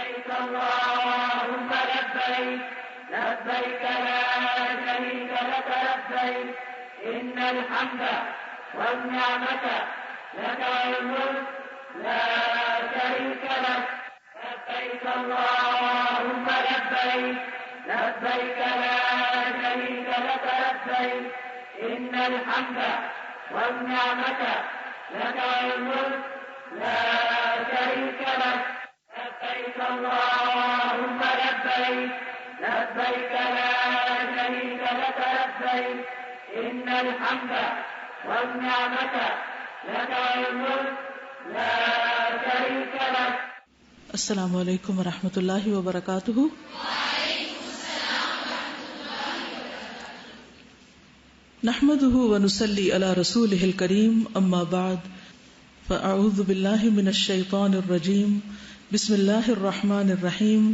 لبيك اللهم لبيك لبيك لا شريك لك لبيك إن الحمد والنعمة لك والملك لا شريك لك لبيك اللهم لبيك لبيك لا شريك لك لبيك إن الحمد والنعمة لك والملك لا شريك لك لبيك اللهم لبيك لبيك لا شريك لك لبيك إن الحمد والنعمة لك والملك لا شريك لك. السلام علیکم ورحمۃ اللہ وبرکاتہ. نحمده ونصلي على رسوله الكريم اما بعد فاعوذ بالله من الشيطان الرجيم. بسم الله الرحمن الرحيم.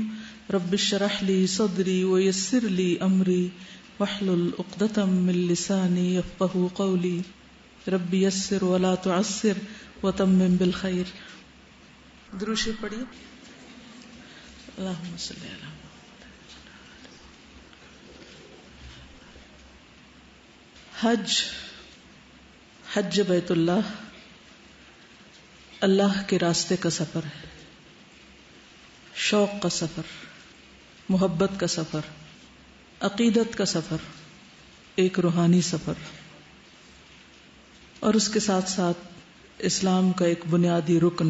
رب اشرح لي صدري ويسر لي امري واحلل عقدة من لساني يفقهوا قولي. رب يسر ولا تعسر وتمم بالخير. درود شریف پڑھیے. اللهم صل علی حج بیت اللہ اللہ کے راستے کا سفر ہے، شوق کا سفر، محبت کا سفر، عقیدت کا سفر، ایک روحانی سفر، اور اس کے ساتھ ساتھ اسلام کا ایک بنیادی رکن،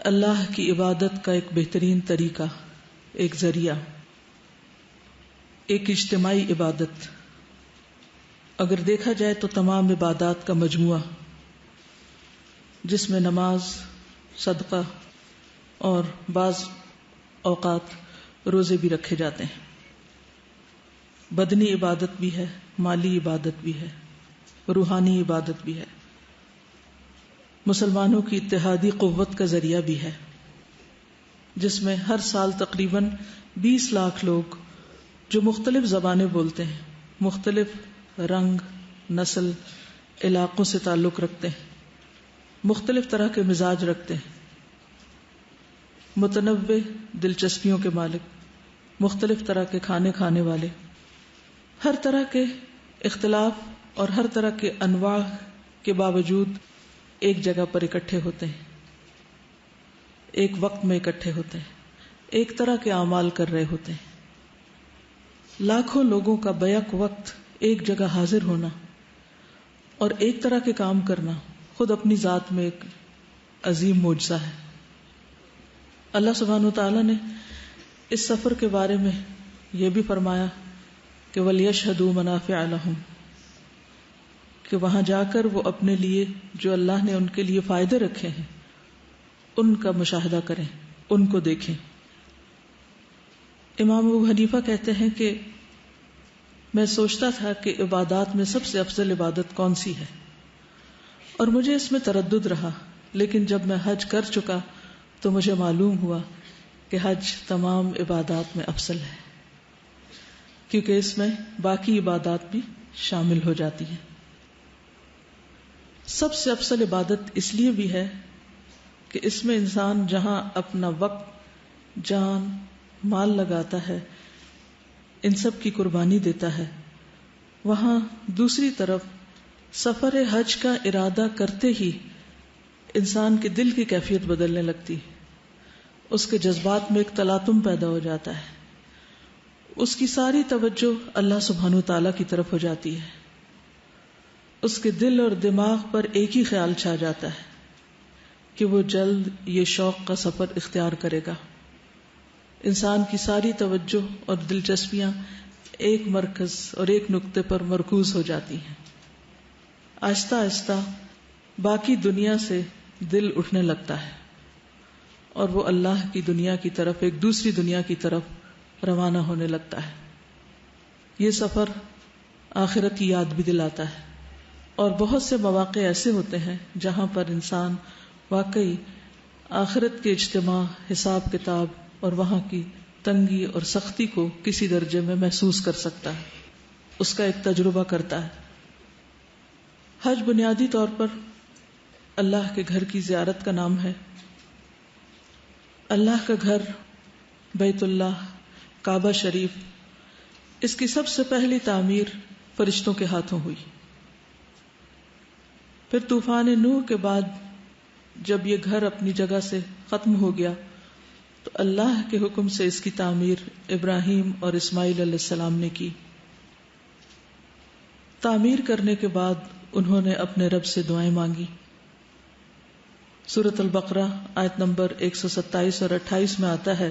اللہ کی عبادت کا ایک بہترین طریقہ، ایک ذریعہ، ایک اجتماعی عبادت. اگر دیکھا جائے تو تمام عبادات کا مجموعہ جس میں نماز، صدقہ اور بعض اوقات روزے بھی رکھے جاتے ہیں، بدنی عبادت بھی ہے، مالی عبادت بھی ہے، روحانی عبادت بھی ہے، مسلمانوں کی اتحادی قوت کا ذریعہ بھی ہے، جس میں ہر سال تقریباً 20 لاکھ لوگ جو مختلف زبانیں بولتے ہیں، مختلف رنگ، نسل، علاقوں سے تعلق رکھتے ہیں، مختلف طرح کے مزاج رکھتے ہیں، متنوع دلچسپیوں کے مالک، مختلف طرح کے کھانے کھانے والے، ہر طرح کے اختلاف اور ہر طرح کے انواع کے باوجود ایک جگہ پر اکٹھے ہوتے ہیں، ایک وقت میں اکٹھے ہوتے ہیں، ایک طرح کے اعمال کر رہے ہوتے ہیں. لاکھوں لوگوں کا بیک وقت ایک جگہ حاضر ہونا اور ایک طرح کے کام کرنا خود اپنی ذات میں ایک عظیم معجزہ ہے. اللہ سبحانہ وتعالی نے اس سفر کے بارے میں یہ بھی فرمایا کہ وَلْيَشْهَدُوا مَنَافِعَ لَهُمْ، کہ وہاں جا کر وہ اپنے لیے جو اللہ نے ان کے لیے فائدے رکھے ہیں ان کا مشاہدہ کریں، ان کو دیکھیں. امام ابو حنیفہ کہتے ہیں کہ میں سوچتا تھا کہ عبادات میں سب سے افضل عبادت کون سی ہے، اور مجھے اس میں تردد رہا، لیکن جب میں حج کر چکا تو مجھے معلوم ہوا کہ حج تمام عبادات میں افضل ہے، کیونکہ اس میں باقی عبادات بھی شامل ہو جاتی ہیں. سب سے افضل عبادت اس لیے بھی ہے کہ اس میں انسان جہاں اپنا وقت، جان، مال لگاتا ہے، ان سب کی قربانی دیتا ہے، وہاں دوسری طرف سفر حج کا ارادہ کرتے ہی انسان کے دل کی کیفیت بدلنے لگتی، اس کے جذبات میں ایک تلاطم پیدا ہو جاتا ہے، اس کی ساری توجہ اللہ سبحانہ وتعالی کی طرف ہو جاتی ہے، اس کے دل اور دماغ پر ایک ہی خیال چھا جاتا ہے کہ وہ جلد یہ شوق کا سفر اختیار کرے گا. انسان کی ساری توجہ اور دلچسپیاں ایک مرکز اور ایک نقطے پر مرکوز ہو جاتی ہیں. آہستہ آہستہ باقی دنیا سے دل اٹھنے لگتا ہے اور وہ اللہ کی دنیا کی طرف، ایک دوسری دنیا کی طرف روانہ ہونے لگتا ہے. یہ سفر آخرت کی یاد بھی دلاتا ہے، اور بہت سے مواقع ایسے ہوتے ہیں جہاں پر انسان واقعی آخرت کے اجتماع، حساب کتاب اور وہاں کی تنگی اور سختی کو کسی درجے میں محسوس کر سکتا ہے، اس کا ایک تجربہ کرتا ہے. حج بنیادی طور پر اللہ کے گھر کی زیارت کا نام ہے. اللہ کا گھر بیت اللہ کعبہ شریف، اس کی سب سے پہلی تعمیر فرشتوں کے ہاتھوں ہوئی. پھر طوفان نوح کے بعد جب یہ گھر اپنی جگہ سے ختم ہو گیا تو اللہ کے حکم سے اس کی تعمیر ابراہیم اور اسماعیل علیہ السلام نے کی. تعمیر کرنے کے بعد انہوں نے اپنے رب سے دعائیں مانگی. سورۃ البقرہ آیت نمبر 127 اور 28 میں آتا ہے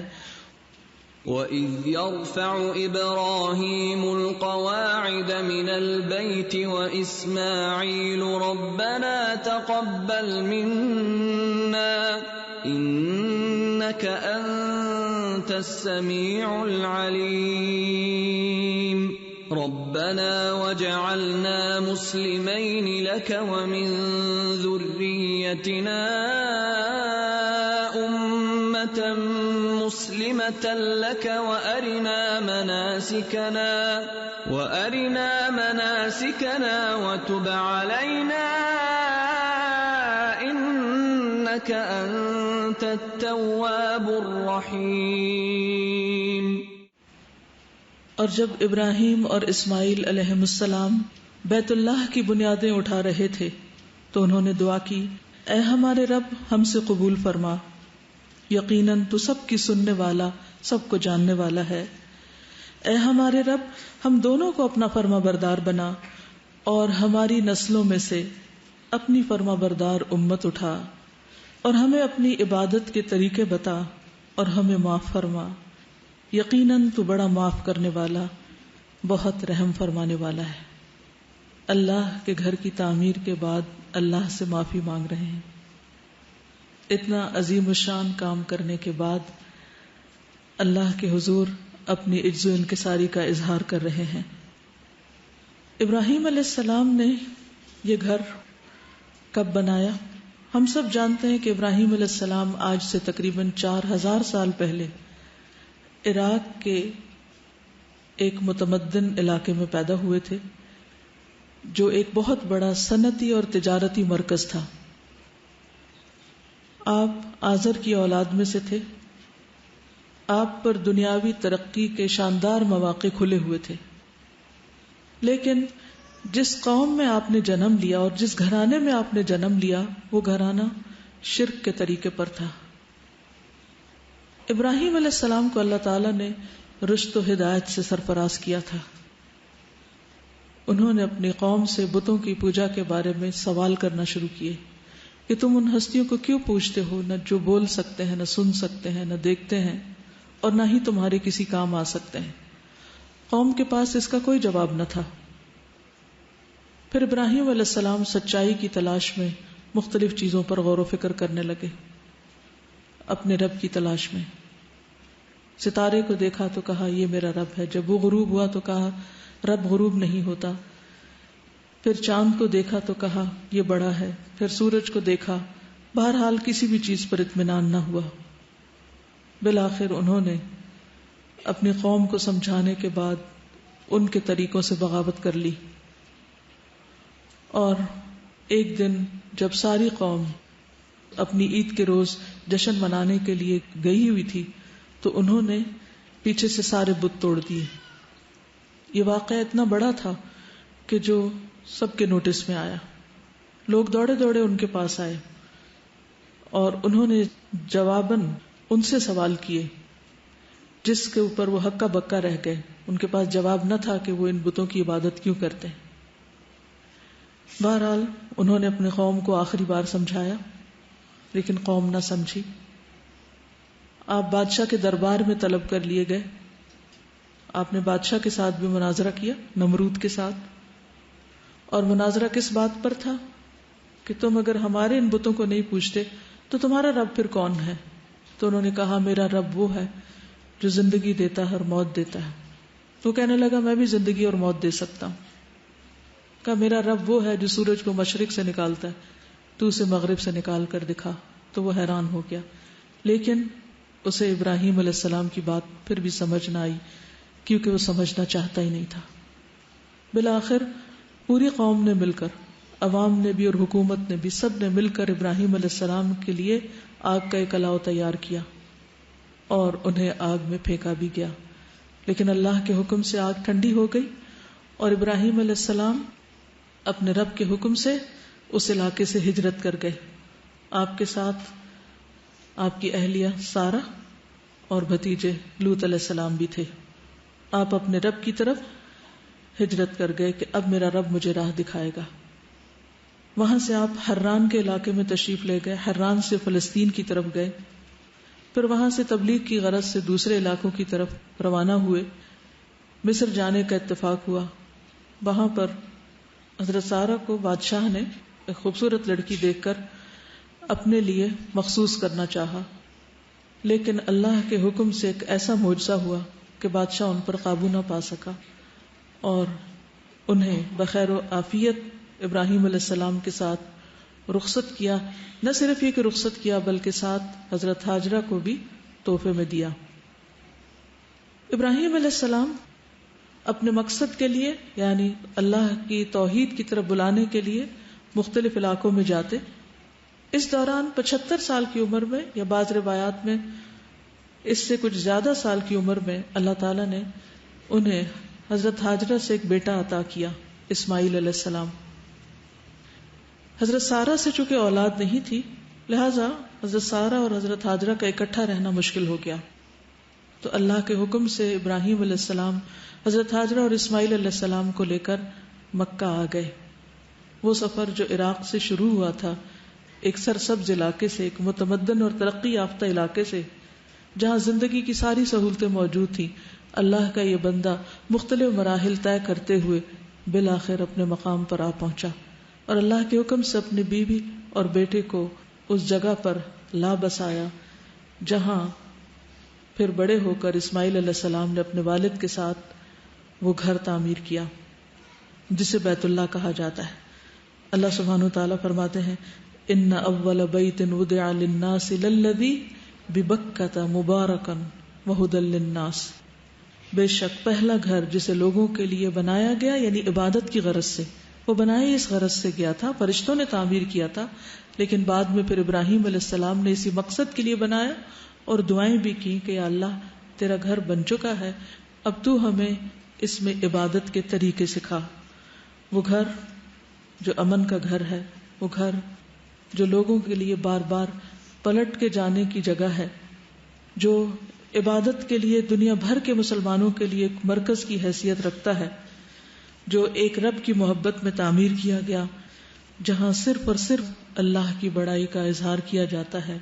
وَإِذْ يَرْفَعُ إِبْرَاهِيمُ الْقَوَاعِدَ مِنَ الْبَيْتِ وَإِسْمَاعِيلُ رَبَّنَا تَقَبَّلْ مِنَّا إِنَّكَ أَنْتَ السَّمِيعُ الْعَلِيمُ رَبَّنَا وَاجْعَلْنَا مُسْلِمَيْنِ لَكَ وَمِنْ ذُرِّيَّتِنَا أُمَّةً مُسْلِمَةً لَكَ وَأَرِنَا مَنَاسِكَنَا وَتُبْ عَلَيْنَا إِنَّكَ أَنْتَ التَّوَّابُ الرَّحِيمُ. اور جب ابراہیم اور اسماعیل علیہم السلام بیت اللہ کی بنیادیں اٹھا رہے تھے تو انہوں نے دعا کی، اے ہمارے رب ہم سے قبول فرما، یقیناً تو سب کی سننے والا سب کو جاننے والا ہے. اے ہمارے رب ہم دونوں کو اپنا فرما بردار بنا اور ہماری نسلوں میں سے اپنی فرما بردار امت اٹھا اور ہمیں اپنی عبادت کے طریقے بتا اور ہمیں معاف فرما، یقیناً تو بڑا معاف کرنے والا بہت رحم فرمانے والا ہے. اللہ کے گھر کی تعمیر کے بعد اللہ سے معافی مانگ رہے ہیں. اتنا عظیم الشان کام کرنے کے بعد اللہ کے حضور اپنی عجز و انکساری کا اظہار کر رہے ہیں. ابراہیم علیہ السلام نے یہ گھر کب بنایا؟ ہم سب جانتے ہیں کہ ابراہیم علیہ السلام آج سے تقریباً 4000 سال پہلے عراق کے ایک متمدن علاقے میں پیدا ہوئے تھے جو ایک بہت بڑا صنعتی اور تجارتی مرکز تھا. آپ آزر کی اولاد میں سے تھے. آپ پر دنیاوی ترقی کے شاندار مواقع کھلے ہوئے تھے، لیکن جس قوم میں آپ نے جنم لیا اور جس گھرانے میں آپ نے جنم لیا وہ گھرانہ شرک کے طریقے پر تھا. ابراہیم علیہ السلام کو اللہ تعالیٰ نے رشد و ہدایت سے سرفراز کیا تھا. انہوں نے اپنی قوم سے بتوں کی پوجا کے بارے میں سوال کرنا شروع کیے کہ تم ان ہستیوں کو کیوں پوجتے ہو، نہ جو بول سکتے ہیں، نہ سن سکتے ہیں، نہ دیکھتے ہیں، اور نہ ہی تمہارے کسی کام آ سکتے ہیں. قوم کے پاس اس کا کوئی جواب نہ تھا. پھر ابراہیم علیہ السلام سچائی کی تلاش میں مختلف چیزوں پر غور و فکر کرنے لگے. اپنے رب کی تلاش میں ستارے کو دیکھا تو کہا یہ میرا رب ہے. جب وہ غروب ہوا تو کہا رب غروب نہیں ہوتا. پھر چاند کو دیکھا تو کہا یہ بڑا ہے. پھر سورج کو دیکھا. بہرحال کسی بھی چیز پر اطمینان نہ ہوا. بالآخر انہوں نے اپنی قوم کو سمجھانے کے بعد ان کے طریقوں سے بغاوت کر لی، اور ایک دن جب ساری قوم اپنی عید کے روز جشن منانے کے لیے گئی ہوئی تھی تو انہوں نے پیچھے سے سارے بت توڑ دیے. یہ واقعہ اتنا بڑا تھا کہ جو سب کے نوٹس میں آیا. لوگ دوڑے دوڑے ان کے پاس آئے اور انہوں نے جواباً ان سے سوال کیے جس کے اوپر وہ ہکا بکا رہ گئے. ان کے پاس جواب نہ تھا کہ وہ ان بتوں کی عبادت کیوں کرتے ہیں. بہرحال انہوں نے اپنی قوم کو آخری بار سمجھایا لیکن قوم نہ سمجھی. آپ بادشاہ کے دربار میں طلب کر لیے گئے. آپ نے بادشاہ کے ساتھ بھی مناظرہ کیا، نمرود کے ساتھ. اور مناظرہ کس بات پر تھا کہ تم اگر ہمارے ان بتوں کو نہیں پوچھتے تو تمہارا رب پھر کون ہے؟ تو انہوں نے کہا میرا رب وہ ہے جو زندگی دیتا ہے اور موت دیتا ہے. تو کہنے لگا میں بھی زندگی اور موت دے سکتا ہوں. کہا میرا رب وہ ہے جو سورج کو مشرق سے نکالتا ہے، تو اسے مغرب سے نکال کر دکھا. تو وہ حیران ہو گیا، لیکن اسے ابراہیم علیہ السلام کی بات پھر بھی سمجھ نہ آئی کیونکہ وہ سمجھنا چاہتا ہی نہیں تھا. بالآخر پوری قوم نے مل کر، عوام نے بھی اور حکومت نے بھی، سب نے مل کر ابراہیم علیہ السلام کے لیے آگ کا ایک الاؤ تیار کیا اور انہیں آگ میں پھینکا بھی گیا، لیکن اللہ کے حکم سے آگ ٹھنڈی ہو گئی اور ابراہیم علیہ السلام اپنے رب کے حکم سے اس علاقے سے ہجرت کر گئے. آپ کے ساتھ آپ کی اہلیہ سارہ اور بھتیجے لوط علیہ السلام بھی تھے. آپ اپنے رب کی طرف ہجرت کر گئے کہ اب میرا رب مجھے راہ دکھائے گا. وہاں سے آپ حران کے علاقے میں تشریف لے گئے. حران سے فلسطین کی طرف گئے، پھر وہاں سے تبلیغ کی غرض سے دوسرے علاقوں کی طرف روانہ ہوئے. مصر جانے کا اتفاق ہوا. وہاں پر حضرت سارہ کو بادشاہ نے ایک خوبصورت لڑکی دیکھ کر اپنے لیے مخصوص کرنا چاہا، لیکن اللہ کے حکم سے ایک ایسا معجزہ ہوا کہ بادشاہ ان پر قابو نہ پا سکا اور انہیں بخیر و عافیت ابراہیم علیہ السلام کے ساتھ رخصت کیا. نہ صرف یہ کہ رخصت کیا بلکہ ساتھ حضرت ہاجرہ کو بھی تحفے میں دیا. ابراہیم علیہ السلام اپنے مقصد کے لیے یعنی اللہ کی توحید کی طرف بلانے کے لیے مختلف علاقوں میں جاتے. اس دوران 75 سال کی عمر میں یا بعض روایات میں اس سے کچھ زیادہ سال کی عمر میں اللہ تعالیٰ نے انہیں حضرت ہاجرہ سے ایک بیٹا عطا کیا، اسماعیل علیہ السلام. حضرت سارہ سے چونکہ اولاد نہیں تھی لہذا حضرت سارہ اور حضرت ہاجرہ کا اکٹھا رہنا مشکل ہو گیا. تو اللہ کے حکم سے ابراہیم علیہ السلام حضرت ہاجرہ اور اسماعیل علیہ السلام کو لے کر مکہ آ گئے. وہ سفر جو عراق سے شروع ہوا تھا، ایک سرسبز علاقے سے، ایک متمدن اور ترقی یافتہ علاقے سے جہاں زندگی کی ساری سہولتیں موجود تھیں، اللہ کا یہ بندہ مختلف مراحل طے کرتے ہوئے بالآخر اپنے مقام پر آ پہنچا اور اللہ کے حکم سے اپنی بیوی اور بیٹے کو اس جگہ پر لا بسایا جہاں پھر بڑے ہو کر اسماعیل علیہ السلام نے اپنے والد کے ساتھ وہ گھر تعمیر کیا جسے بیت اللہ کہا جاتا ہے. اللہ سبحانہ وتعالیٰ فرماتے ہیں ان اول بیت وضع للناس للذی ببکۃ مبارکا وہدی للناس، بے شک پہلا گھر جسے لوگوں کے لیے بنایا گیا یعنی عبادت کی غرض سے، وہ بنایا اس غرض سے گیا تھا، فرشتوں نے تعمیر کیا تھا، لیکن بعد میں پھر ابراہیم علیہ السلام نے اسی مقصد کے لیے بنایا اور دعائیں بھی کی کہ یا اللہ تیرا گھر بن چکا ہے، اب تو ہمیں اس میں عبادت کے طریقے سکھا. وہ گھر جو امن کا گھر ہے، وہ گھر جو لوگوں کے لیے بار بار پلٹ کے جانے کی جگہ ہے، جو عبادت کے لیے دنیا بھر کے مسلمانوں کے لیے ایک مرکز کی حیثیت رکھتا ہے، جو ایک رب کی محبت میں تعمیر کیا گیا، جہاں صرف اور صرف اللہ کی بڑائی کا اظہار کیا جاتا ہے،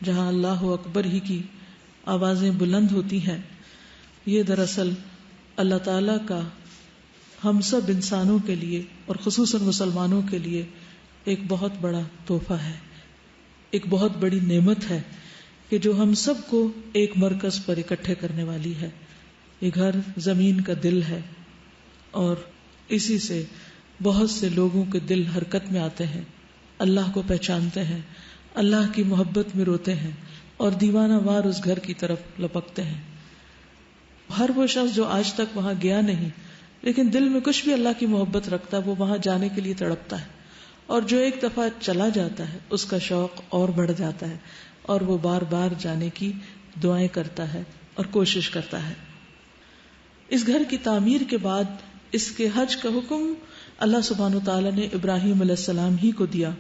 جہاں اللہ اکبر ہی کی آوازیں بلند ہوتی ہیں. یہ دراصل اللہ تعالیٰ کا ہم سب انسانوں کے لیے اور خصوصاً مسلمانوں کے لیے ایک بہت بڑا تحفہ ہے، ایک بہت بڑی نعمت ہے کہ جو ہم سب کو ایک مرکز پر اکٹھے کرنے والی ہے. یہ گھر زمین کا دل ہے اور اسی سے بہت سے لوگوں کے دل حرکت میں آتے ہیں، اللہ کو پہچانتے ہیں، اللہ کی محبت میں روتے ہیں اور دیوانہ وار اس گھر کی طرف لپکتے ہیں. ہر وہ شخص جو آج تک وہاں گیا نہیں لیکن دل میں کچھ بھی اللہ کی محبت رکھتا ہے وہ وہاں جانے کے لیے تڑپتا ہے، اور جو ایک دفعہ چلا جاتا ہے اس کا شوق اور بڑھ جاتا ہے اور وہ بار بار جانے کی دعائیں کرتا ہے اور کوشش کرتا ہے. اس گھر کی تعمیر کے بعد اس کے حج کا حکم اللہ سبحانہ وتعالیٰ نے ابراہیم علیہ السلام ہی کو دیا.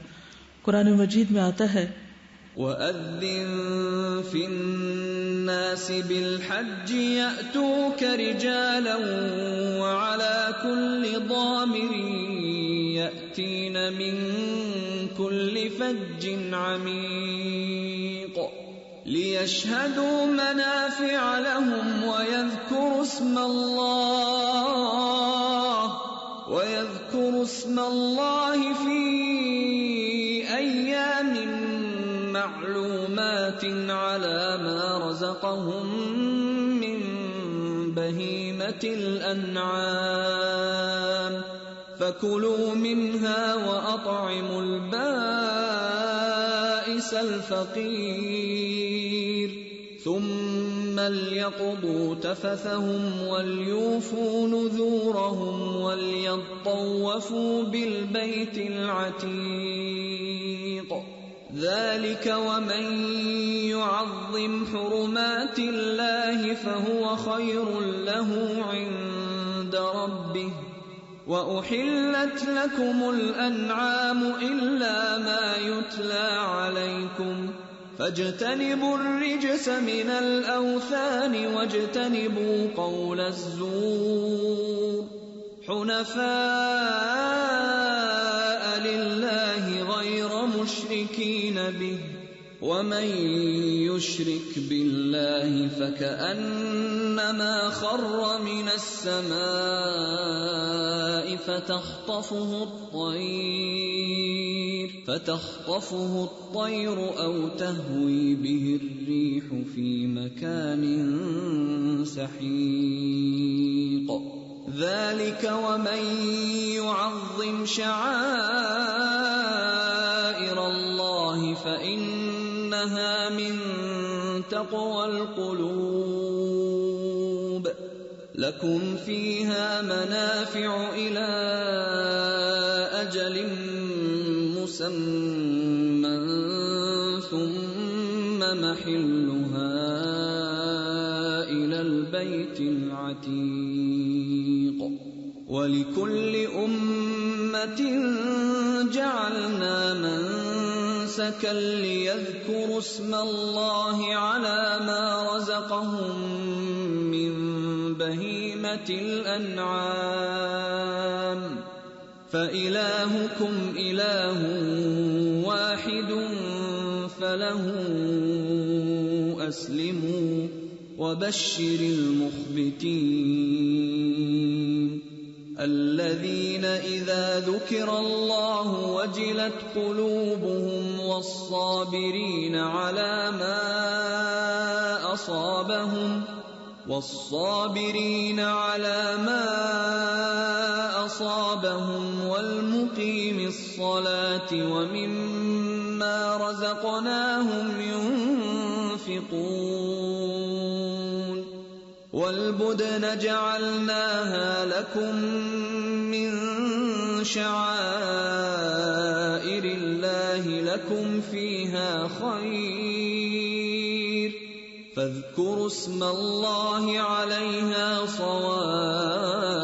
قرآن مجید میں آتا ہے وَأَذِّن فِي النَّاسِ بِالْحَجِّ يَأْتُوكَ رِجَالًا وَعَلَى كُلِّ ضَامِرٍ يَأْتِينَ مِن كُلِّ فَجٍّ عَمِيقٍ لِيَشْهَدُوا مَنَافِعَ لَهُمْ وَيَذْكُرُوا اسْمَ اللَّهِ فِي أَيَّامٍ معلومات على ما رزقهم من بهيمة الأنعام فكلوا منها وأطعموا البائس الفقير ثم ليقضوا تفثهم وليوفوا نذورهم وليطوفوا بالبيت العتيق ذلك ومن يعظم يعظم حرمات الله فهو خير له عند ربه وأحلت لكم الأنعام إلا ما يتلى عليكم فاجتنبوا الرجس من الأوثان واجتنبوا قول الزور حنفاء لله غير مشركين به ومن يشرك بالله فكأنما خر من السماء فتخطفه الطير أو تهوي به الريح في مكان سحيق ذلك ومن يعظم شعائر الله فإنها من تقوى القلوب لكم فيها منافع إلى أجل مسمى ثم محلها إلى البيت العتيق ولكل أمة جعلنا منسكا ليذكروا اسم الله على ما رزقهم من بهيمة الأنعام فإلهكم إله واحد فله أسلموا وبشر المخبتين الذين إذا ذكر الله وجلت قلوبهم والصابرين على ما أصابهم والمقيم الصلاة ومما رزقناهم ينفقون والبدن جعلناها لكم من شعائر الله لكم فيها خير فاذكروا اسم الله عليها صواف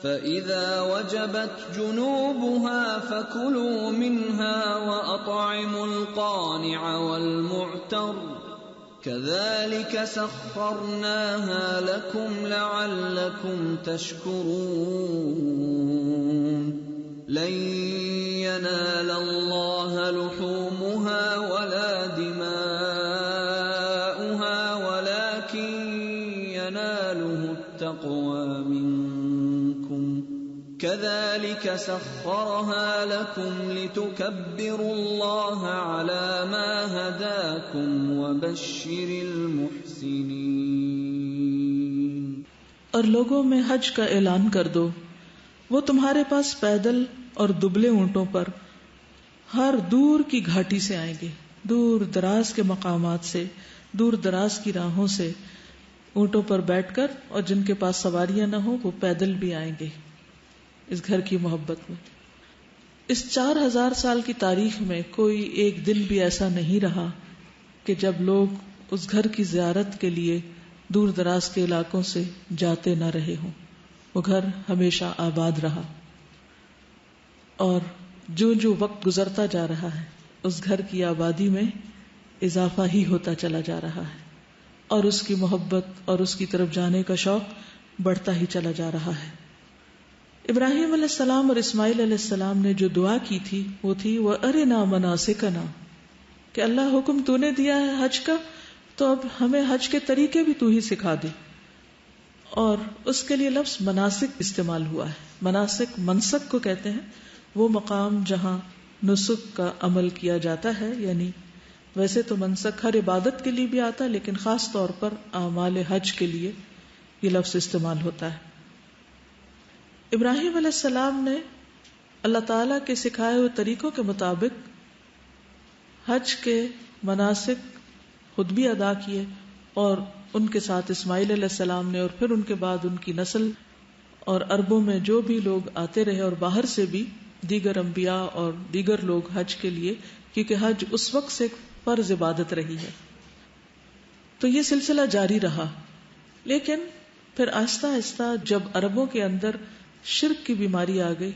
فإذا وجبت جنوبها فكلوا منها وأطعموا القانع والمعتر كذلك سخرناها لكم لعلكم تشكرون لن ينال الله لحومها ولا دماؤها ولكن يناله التقوى منكم كذلك سخرها لكم لتكبروا الله على ما هداكم وبشر المحسنين اور لوگوں میں حج کا اعلان کر دو، وہ تمہارے پاس پیدل اور دبلے اونٹوں پر ہر دور کی گھاٹی سے آئیں گے، دور دراز کے مقامات سے، دور دراز کی راہوں سے اونٹوں پر بیٹھ کر، اور جن کے پاس سواریاں نہ ہو وہ پیدل بھی آئیں گے اس گھر کی محبت میں۔ اس 4000 سال کی تاریخ میں کوئی ایک دن بھی ایسا نہیں رہا کہ جب لوگ اس گھر کی زیارت کے لیے دور دراز کے علاقوں سے جاتے نہ رہے ہوں۔ وہ گھر ہمیشہ آباد رہا، اور جو جو وقت گزرتا جا رہا ہے اس گھر کی آبادی میں اضافہ ہی ہوتا چلا جا رہا ہے، اور اس کی محبت اور اس کی طرف جانے کا شوق بڑھتا ہی چلا جا رہا ہے۔ ابراہیم علیہ السلام اور اسماعیل علیہ السلام نے جو دعا کی تھی وہ تھی وَأَرِنَا مَنَاسِكَنَا، کہ اللہ حکم تو نے دیا ہے حج کا، تو اب ہمیں حج کے طریقے بھی تو ہی سکھا دے۔ اور اس کے لیے لفظ مناسک استعمال ہوا ہے۔ مناسک منسک کو کہتے ہیں وہ مقام جہاں نسک کا عمل کیا جاتا ہے، یعنی ویسے تو منسک ہر عبادت کے لیے بھی آتا ہے، لیکن خاص طور پر اعمال حج کے لیے یہ لفظ استعمال ہوتا ہے۔ ابراہیم علیہ السلام نے اللہ تعالیٰ کے سکھائے ہوئے طریقوں کے مطابق حج کے مناسک خود بھی ادا کیے، اور ان کے ساتھ اسماعیل علیہ السلام نے، اور پھر ان کے بعد ان کی نسل اور عربوں میں جو بھی لوگ آتے رہے، اور باہر سے بھی دیگر انبیاء اور دیگر لوگ حج کے لیے کیونکہ حج اس وقت سے ایک فرض عبادت رہی ہے. تو یہ سلسلہ جاری رہا، لیکن پھر آہستہ آہستہ جب عربوں کے اندر شرک کی بیماری آ گئی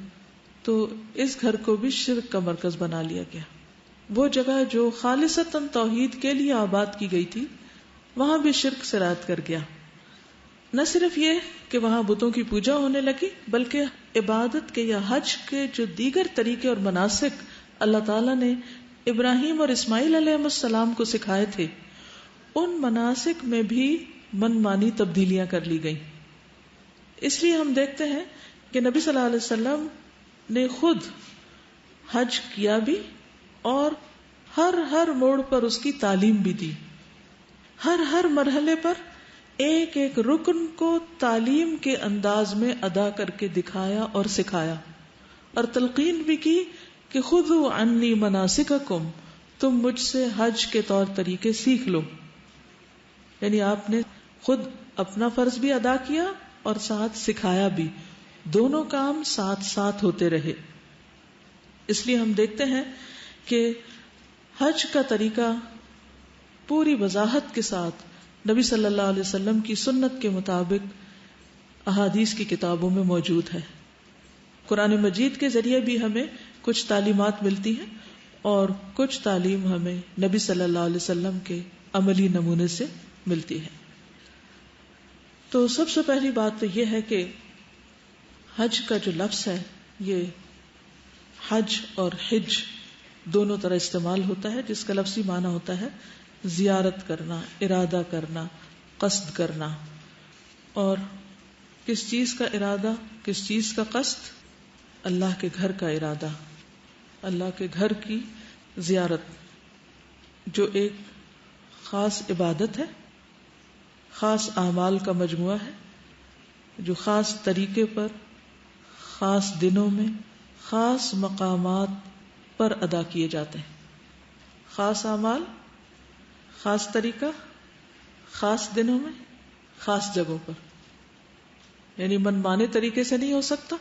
تو اس گھر کو بھی شرک کا مرکز بنا لیا گیا. وہ جگہ جو خالصتاً توحید کے لیے آباد کی گئی تھی وہاں بھی شرک سرایت کر گیا. نہ صرف یہ کہ وہاں بتوں کی پوجا ہونے لگی، بلکہ عبادت کے یا حج کے جو دیگر طریقے اور مناسک اللہ تعالیٰ نے ابراہیم اور اسماعیل علیہ السلام کو سکھائے تھے، ان مناسک میں بھی من مانی تبدیلیاں کر لی گئیں. اس لیے ہم دیکھتے ہیں کہ نبی صلی اللہ علیہ وسلم نے خود حج کیا بھی اور ہر موڑ پر اس کی تعلیم بھی دی. ہر مرحلے پر ایک ایک رکن کو تعلیم کے انداز میں ادا کر کے دکھایا اور سکھایا، اور تلقین بھی کی کہ خذوا عنی مناسککم، تم مجھ سے حج کے طور طریقے سیکھ لو. یعنی آپ نے خود اپنا فرض بھی ادا کیا اور ساتھ سکھایا بھی، دونوں کام ساتھ ساتھ ہوتے رہے. اس لیے ہم دیکھتے ہیں کہ حج کا طریقہ پوری وضاحت کے ساتھ نبی صلی اللہ علیہ وسلم کی سنت کے مطابق احادیث کی کتابوں میں موجود ہے. قرآن مجید کے ذریعے بھی ہمیں کچھ تعلیمات ملتی ہیں اور کچھ تعلیم ہمیں نبی صلی اللہ علیہ وسلم کے عملی نمونے سے ملتی ہے. تو سب سے پہلی بات تو یہ ہے کہ حج کا جو لفظ ہے یہ حج اور حج دونوں طرح استعمال ہوتا ہے، جس کا لفظی معنی ہوتا ہے زیارت کرنا، ارادہ کرنا، قصد کرنا. اور کس چیز کا ارادہ، کس چیز کا قصد؟ اللہ کے گھر کا ارادہ، اللہ کے گھر کی زیارت، جو ایک خاص عبادت ہے، خاص اعمال کا مجموعہ ہے، جو خاص طریقے پر، خاص دنوں میں، خاص مقامات پر ادا کیے جاتے ہیں. خاص اعمال، خاص طریقہ، خاص دنوں میں، خاص جگہوں پر. یعنی من مانے طریقے سے نہیں ہو سکتا،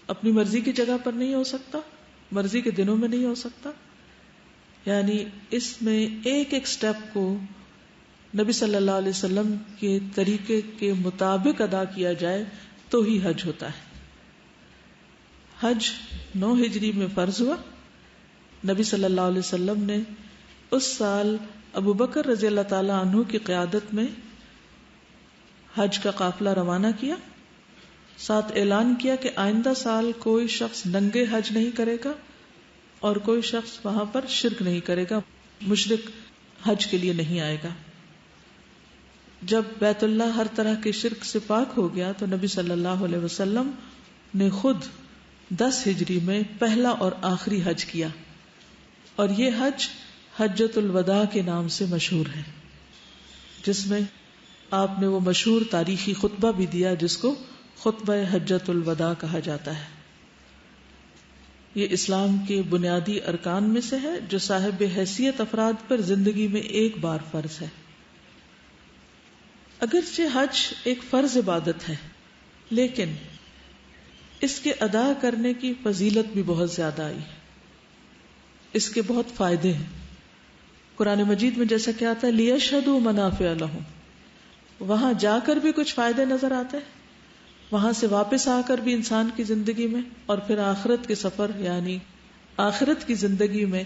اپنی مرضی کی جگہ پر نہیں ہو سکتا، مرضی کے دنوں میں نہیں ہو سکتا. یعنی اس میں ایک ایک سٹیپ کو نبی صلی اللہ علیہ وسلم کے طریقے کے مطابق ادا کیا جائے تو ہی حج ہوتا ہے. حج 9 ہجری میں فرض ہوا. نبی صلی اللہ علیہ وسلم نے اس سال ابو بکر رضی اللہ تعالی عنہ کی قیادت میں حج کا قافلہ روانہ کیا. ساتھ اعلان کیا کہ آئندہ سال کوئی شخص ننگے حج نہیں کرے گا اور کوئی شخص وہاں پر شرک نہیں کرے گا، مشرک حج کے لیے نہیں آئے گا. جب بیت اللہ ہر طرح کے شرک سے پاک ہو گیا تو نبی صلی اللہ علیہ وسلم نے خود 10 ہجری میں پہلا اور آخری حج کیا، اور یہ حج حجۃ الوداع کے نام سے مشہور ہے، جس میں آپ نے وہ مشہور تاریخی خطبہ بھی دیا جس کو خطبہ حجۃ الوداع کہا جاتا ہے. یہ اسلام کے بنیادی ارکان میں سے ہے جو صاحب حیثیت افراد پر زندگی میں ایک بار فرض ہے. اگرچہ حج ایک فرض عبادت ہے لیکن اس کے ادا کرنے کی فضیلت بھی بہت زیادہ آئی ہے، اس کے بہت فائدے ہیں. قرآن مجید میں جیسا کہ آتا ہے لِيَشْهَدُوا مَنَافِعَ لَهُمْ، وہاں جا کر بھی کچھ فائدے نظر آتے ہیں، وہاں سے واپس آ کر بھی انسان کی زندگی میں، اور پھر آخرت کے سفر یعنی آخرت کی زندگی میں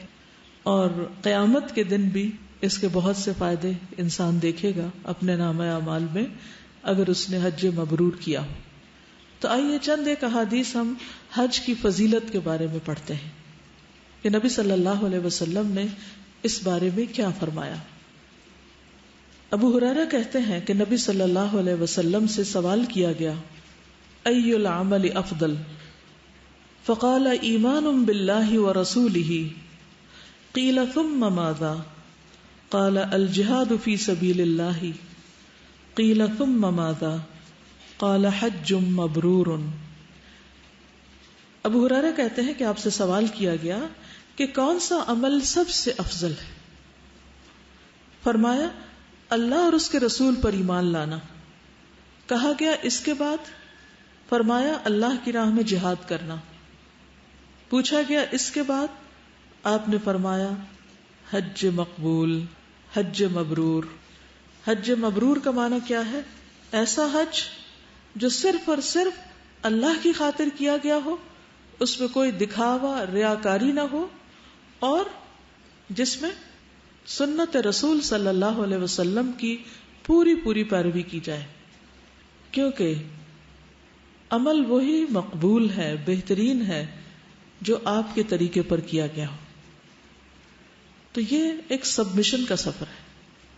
اور قیامت کے دن بھی اس کے بہت سے فائدے انسان دیکھے گا اپنے نامہ اعمال میں اگر اس نے حج مبرور کیا ہو. تو آئیے چند ایک احادیث ہم حج کی فضیلت کے بارے میں پڑھتے ہیں کہ نبی صلی اللہ علیہ وسلم نے اس بارے میں کیا فرمایا. ابو ہریرہ کہتے ہیں کہ نبی صلی اللہ علیہ وسلم سے سوال کیا گیا ای العمل افضل؟ فقال ایمان باللہ ورسولہ. قیل ثم ماذا؟ قال الجہاد فی سبیل اللہ. قیل ثم ماذا؟ قال حج مبرور. ابو ہریرہ کہتے ہیں کہ آپ سے سوال کیا گیا کہ کون سا عمل سب سے افضل ہے؟ فرمایا اللہ اور اس کے رسول پر ایمان لانا. کہا گیا اس کے بعد؟ فرمایا اللہ کی راہ میں جہاد کرنا. پوچھا گیا اس کے بعد؟ آپ نے فرمایا حج مقبول، حج مبرور۔ حج مبرور کا معنی کیا ہے؟ ایسا حج جو صرف اور صرف اللہ کی خاطر کیا گیا ہو، اس میں کوئی دکھاوا، ریاکاری نہ ہو، اور جس میں سنت رسول صلی اللہ علیہ وسلم کی پوری پوری پیروی کی جائے، کیونکہ عمل وہی مقبول ہے، بہترین ہے جو آپ کے طریقے پر کیا گیا ہو۔ تو یہ ایک سبمیشن کا سفر ہے،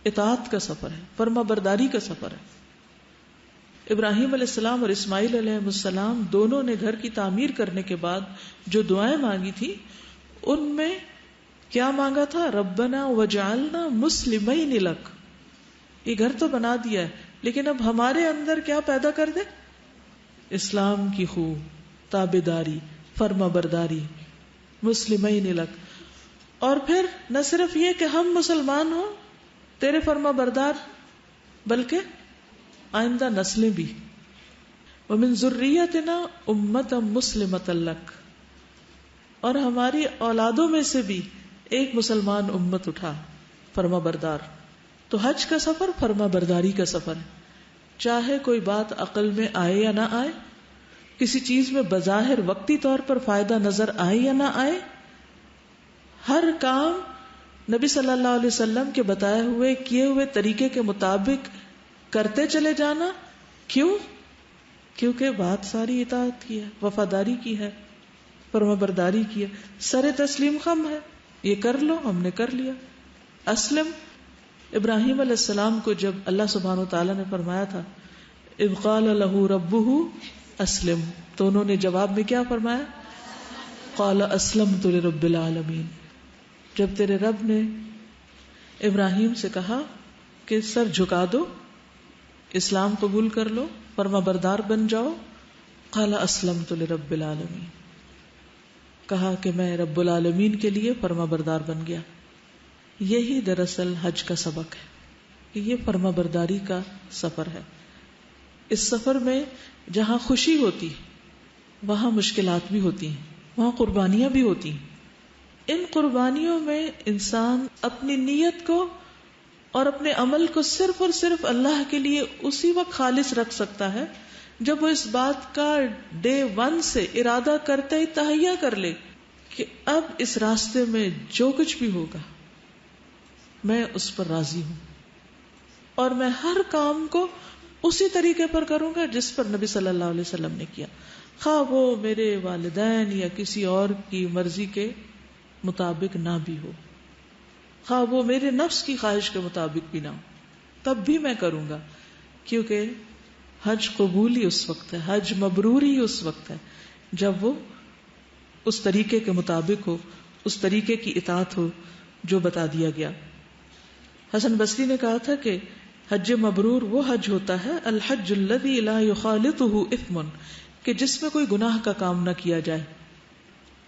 اطاعت کا سفر ہے، فرما برداری کا سفر ہے۔ ابراہیم علیہ السلام اور اسماعیل علیہ السلام دونوں نے گھر کی تعمیر کرنے کے بعد جو دعائیں مانگی تھی، ان میں کیا مانگا تھا؟ ربنا وجعلنا مسلمین لک۔ یہ گھر تو بنا دیا ہے، لیکن اب ہمارے اندر کیا پیدا کر دے؟ اسلام کی خو، تابعداری، فرما برداری، مسلمین لک۔ اور پھر نہ صرف یہ کہ ہم مسلمان ہوں، تیرے فرما بردار، بلکہ آئندہ نسلیں بھی۔ ومن ذریتنا امۃ مسلمۃ لک، اور ہماری اولادوں میں سے بھی ایک مسلمان امت اٹھا، فرما بردار۔ تو حج کا سفر فرما برداری کا سفر ہے، چاہے کوئی بات عقل میں آئے یا نہ آئے، کسی چیز میں بظاہر وقتی طور پر فائدہ نظر آئے یا نہ آئے، ہر کام نبی صلی اللہ علیہ وسلم کے بتائے ہوئے کیے ہوئے طریقے کے مطابق کرتے چلے جانا۔ کیوں؟ کیونکہ بات ساری اطاعت کی ہے، وفاداری کی ہے، فرما برداری کی ہے، سر تسلیم خم ہے، یہ کر لو، ہم نے کر لیا۔ اسلم، ابراہیم علیہ السلام کو جب اللہ سبحانہ وتعالی نے فرمایا تھا اذ قال له ربه اسلم، تو انہوں نے جواب میں کیا فرمایا؟ قال اسلمت لرب العالمین۔ جب تیرے رب نے ابراہیم سے کہا کہ سر جھکا دو، اسلام قبول کر لو، فرما بردار بن جاؤ، قال اسلمت لرب العالمین، کہا کہ میں رب العالمین کے لیے فرما بردار بن گیا۔ یہی دراصل حج کا سبق ہے کہ یہ فرما برداری کا سفر ہے۔ اس سفر میں جہاں خوشی ہوتی وہاں مشکلات بھی ہوتی ہیں، وہاں قربانیاں بھی ہوتی ہیں۔ ان قربانیوں میں انسان اپنی نیت کو اور اپنے عمل کو صرف اور صرف اللہ کے لیے اسی وقت خالص رکھ سکتا ہے جب وہ اس بات کا ڈے 1 سے ارادہ کرتے ہی تہیہ کر لے کہ اب اس راستے میں جو کچھ بھی ہوگا میں اس پر راضی ہوں، اور میں ہر کام کو اسی طریقے پر کروں گا جس پر نبی صلی اللہ علیہ وسلم نے کیا، خواہ وہ میرے والدین یا کسی اور کی مرضی کے مطابق نہ بھی ہو، خواہ وہ میرے نفس کی خواہش کے مطابق بھی نہ ہو، تب بھی میں کروں گا، کیونکہ حج قبول ہی اس وقت ہے، حج مبرور ہی اس وقت ہے جب وہ اس طریقے کے مطابق ہو، اس طریقے کی اطاعت ہو جو بتا دیا گیا۔ حسن بصری نے کہا تھا کہ حج مبرور وہ حج ہوتا ہے الحج الذی لا یخالطہ اثم، کہ جس میں کوئی گناہ کا کام نہ کیا جائے۔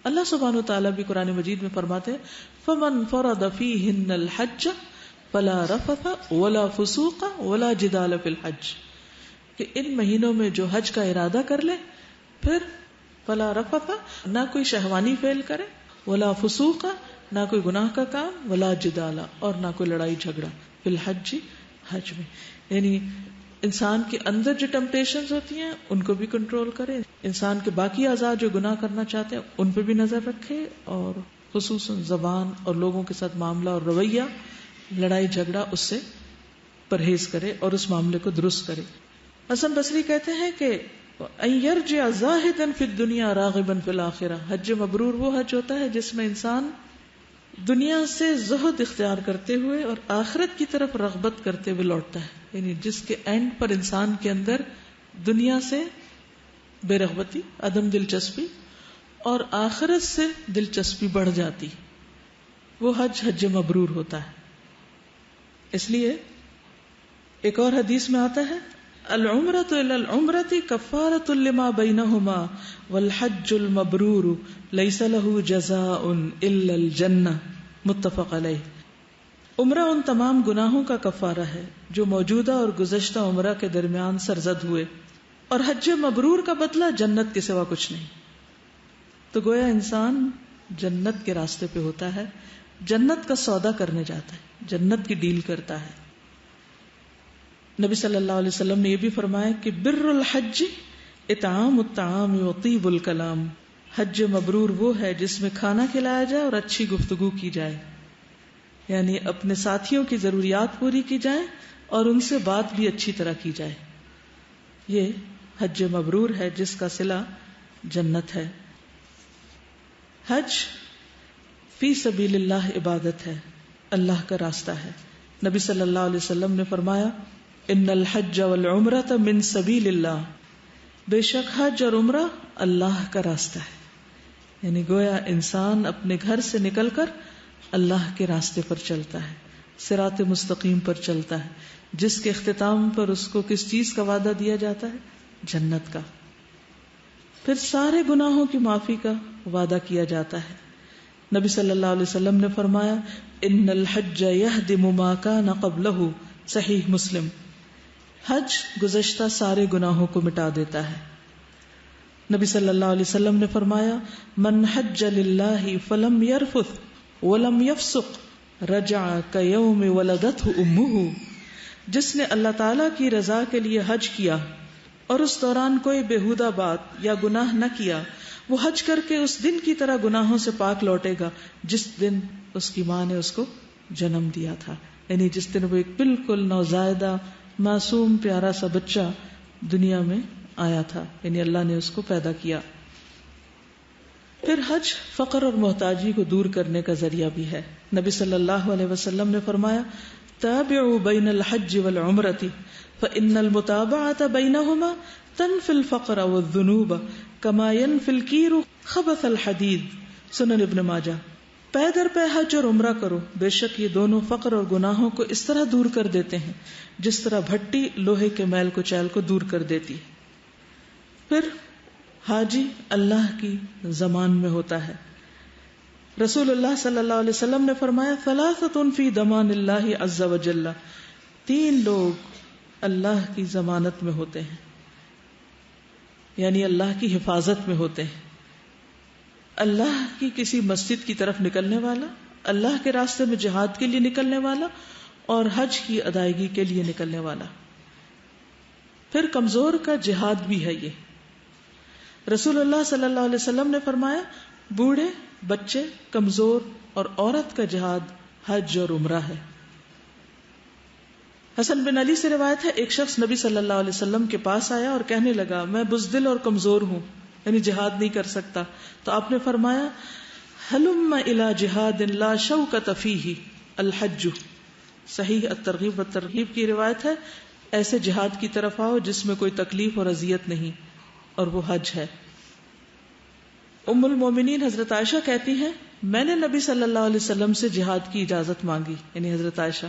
اللہ سبحانہ وتعالیٰ بھی قرآن مجید میں فرماتے ہیں فمن فرض فیہن الحج فلا رفث ولا فسوق ولا جدال فی الحج، کہ ان مہینوں میں جو حج کا ارادہ کر لے پھر فلا رفث، نہ کوئی شہوانی فعل کرے، ولا فسوق، نہ کوئی گناہ کا کام، ولا جدال، اور نہ کوئی لڑائی جھگڑا، فی الحج، حج میں۔ یعنی انسان کے اندر جو ٹمپٹیشنز ہوتی ہیں ان کو بھی کنٹرول کرے، انسان کے باقی اعضاء جو گناہ کرنا چاہتے ہیں ان پہ بھی نظر رکھے، اور خصوصاً زبان اور لوگوں کے ساتھ معاملہ اور رویہ، لڑائی جھگڑا، اس سے پرہیز کرے اور اس معاملے کو درست کرے۔ حسن بصری کہتے ہیں کہ ان یرجع زاہدا فی الدنیا راغبا فی الآخرہ، حج مبرور وہ حج ہوتا ہے جس میں انسان دنیا سے زہد اختیار کرتے ہوئے اور آخرت کی طرف رغبت کرتے ہوئے لوٹتا ہے، یعنی جس کے اینڈ پر انسان کے اندر دنیا سے بے رغبتی، عدم دلچسپی، اور آخرت سے دلچسپی بڑھ جاتی، وہ حج مبرور ہوتا ہے۔ اس لیے ایک اور حدیث میں آتا ہے العمرۃ الی العمرۃ کفارۃ لما بینہما والحج المبرور لیس لہ جزاء الا الجنہ، متفق علیہ۔ عمرہ ان تمام گناہوں کا کفارہ ہے جو موجودہ اور گزشتہ عمرہ کے درمیان سرزد ہوئے، اور حج مبرور کا بدلہ جنت کے سوا کچھ نہیں۔ تو گویا انسان جنت کے راستے پہ ہوتا ہے، جنت کا سودا کرنے جاتا ہے، جنت کی ڈیل کرتا ہے. نبی صلی اللہ علیہ وسلم نے یہ بھی فرمایا کہ بر الحج اطعام الطعام و طیب الکلام، حج مبرور وہ ہے جس میں کھانا کھلایا جائے اور اچھی گفتگو کی جائے، یعنی اپنے ساتھیوں کی ضروریات پوری کی جائے اور ان سے بات بھی اچھی طرح کی جائے. یہ حج مبرور ہے جس کا صلہ جنت ہے. حج فی سبیل اللہ عبادت ہے، اللہ کا راستہ ہے. نبی صلی اللہ علیہ وسلم نے فرمایا ان الحج والعمرۃ من سبیل اللہ، بے شک حج اور عمرہ اللہ کا راستہ ہے. یعنی گویا انسان اپنے گھر سے نکل کر اللہ کے راستے پر چلتا ہے، صراط مستقیم پر چلتا ہے، جس کے اختتام پر اس کو کس چیز کا وعدہ دیا جاتا ہے؟ جنت کا. پھر سارے گناہوں کی معافی کا وعدہ کیا جاتا ہے. نبی صلی اللہ علیہ وسلم نے فرمایا ان الحج یہدم ما کان قبلہ، صحیح مسلم. حج گزشتہ سارے گناہوں کو مٹا دیتا ہے. نبی صلی اللہ علیہ وسلم نے فرمایا من حج للہ فلم یرفث ولم یفسق رجع کیوم ولدتہ امہ، جس نے اللہ تعالی کی رضا کے لیے حج کیا اور اس دوران کوئی بےہودہ بات یا گناہ نہ کیا، وہ حج کر کے اس دن کی طرح گناہوں سے پاک لوٹے گا جس دن اس کی ماں نے اس کو جنم دیا تھا. یعنی جس دن وہ ایک بالکل نوزائیدہ معصوم پیارا سا بچہ دنیا میں آیا تھا، یعنی اللہ نے اس کو پیدا کیا. پھر حج فقر اور محتاجی کو دور کرنے کا ذریعہ بھی ہے. نبی صلی اللہ علیہ وسلم نے فرمایا تابعوا بین الحج والعمرۃ فإن المتابعة بینہما تنفی الفقر والذنوب کما ينفی الکیر خبث الحدید. سنن ابن ماجہ. پے در پے حج اور عمرہ کرو، بے شک یہ دونوں فقر اور گناہوں کو اس طرح دور کر دیتے ہیں جس طرح بھٹی لوہے کے میل کو چیل کو دور کر دیتی. پھر حاجی اللہ کی زمان میں ہوتا ہے. رسول اللہ صلی اللہ علیہ وسلم نے فرمایا ثلاثۃ فی ضمان اللہ عز وجل، 3 لوگ اللہ کی ضمانت میں ہوتے ہیں، یعنی اللہ کی حفاظت میں ہوتے ہیں. اللہ کی کسی مسجد کی طرف نکلنے والا، اللہ کے راستے میں جہاد کے لیے نکلنے والا اور حج کی ادائیگی کے لیے نکلنے والا. پھر کمزور کا جہاد بھی ہے. یہ رسول اللہ صلی اللہ علیہ وسلم نے فرمایا بوڑھے، بچے، کمزور اور عورت کا جہاد حج اور عمرہ ہے. حسن بن علی سے روایت ہے ایک شخص نبی صلی اللہ علیہ وسلم کے پاس آیا اور کہنے لگا میں بزدل اور کمزور ہوں، یعنی جہاد نہیں کر سکتا. تو آپ نے فرمایا ہلم الی جہاد لا شوکۃ فیہ الحج. صحیح الترغیب والترہیب کی روایت ہے ایسے جہاد کی طرف آؤ جس میں کوئی تکلیف اور اذیت نہیں، اور وہ حج ہے. ام المومنین حضرت عائشہ کہتی ہیں میں نے نبی صلی اللہ علیہ وسلم سے جہاد کی اجازت مانگی، یعنی حضرت عائشہ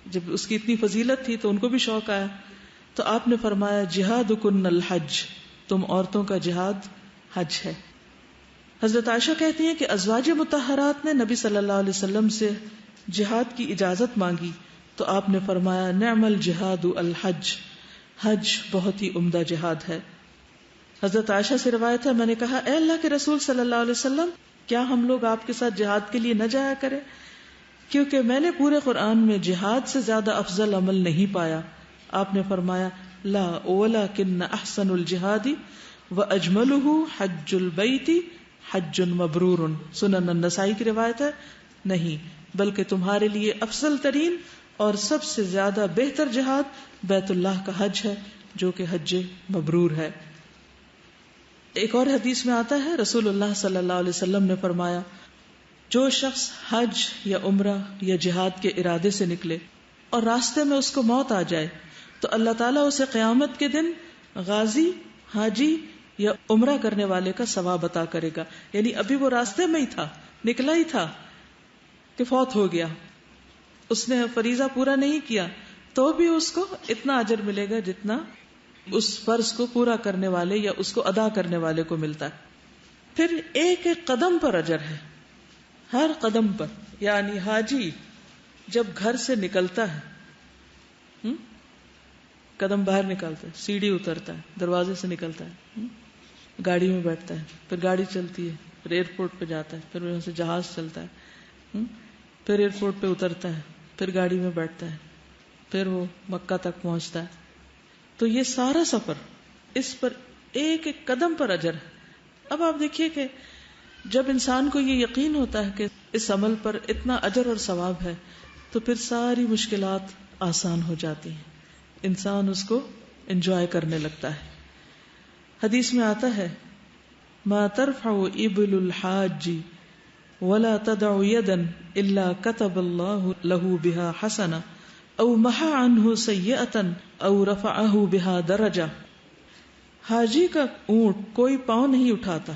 جب اس کی اتنی فضیلت تھی تو ان کو بھی شوق آیا. تو آپ نے فرمایا جہادکن الحج، تم عورتوں کا جہاد حج ہے. حضرت عائشہ کہتی ہیں کہ ازواج مطہرات نے نبی صلی اللہ علیہ وسلم سے جہاد کی اجازت مانگی تو آپ نے فرمایا نعم الجہاد الحج، حج بہت ہی عمدہ جہاد ہے. حضرت عائشہ سے روایت ہے میں نے کہا اے اللہ کے رسول صلی اللہ علیہ وسلم کیا ہم لوگ آپ کے ساتھ جہاد کے لیے نہ جایا کریں، کیونکہ میں نے پورے قرآن میں جہاد سے زیادہ افضل عمل نہیں پایا. آپ نے فرمایا لا ولکن احسن الجہاد واجملہ حج البیت حج مبرور. سنن النسائی کی روایت ہے نہیں بلکہ تمہارے لیے افضل ترین اور سب سے زیادہ بہتر جہاد بیت اللہ کا حج ہے جو کہ حج مبرور ہے. ایک اور حدیث میں آتا ہے رسول اللہ صلی اللہ علیہ وسلم نے فرمایا جو شخص حج یا عمرہ یا جہاد کے ارادے سے نکلے اور راستے میں اس کو موت آ جائے تو اللہ تعالیٰ اسے قیامت کے دن غازی، حاجی یا عمرہ کرنے والے کا ثواب عطا کرے گا. یعنی ابھی وہ راستے میں ہی تھا، نکلا ہی تھا کہ فوت ہو گیا، اس نے فریضہ پورا نہیں کیا تو بھی اس کو اتنا اجر ملے گا جتنا اس فرض کو پورا کرنے والے یا اس کو ادا کرنے والے کو ملتا ہے. پھر ایک ایک قدم پر اجر ہے، ہر قدم پر. یعنی حاجی جب گھر سے نکلتا ہے، قدم باہر نکالتا ہے، سیڑھی اترتا ہے، دروازے سے نکلتا ہے، گاڑی میں بیٹھتا ہے، پھر گاڑی چلتی ہے، پھر ایئرپورٹ پہ جاتا ہے، پھر وہاں سے جہاز چلتا ہے، پھر ایئرپورٹ پہ اترتا ہے، پھر گاڑی میں بیٹھتا ہے، پھر وہ مکہ تک پہنچتا ہے. تو یہ سارا سفر، اس پر ایک ایک قدم پر اجر ہے. اب آپ دیکھیے کہ جب انسان کو یہ یقین ہوتا ہے کہ اس عمل پر اتنا اجر اور ثواب ہے تو پھر ساری مشکلات آسان ہو جاتی ہیں، انسان اس کو انجوائے کرنے لگتا ہے. حدیث میں آتا ہے ما ترفع ابل الحاج ولا تدع يدا الا كتب الله له بها حسنه او محى عنه سيئه او رفعه بها درجه. حاجی کا اونٹ کوئی پاؤں نہیں اٹھاتا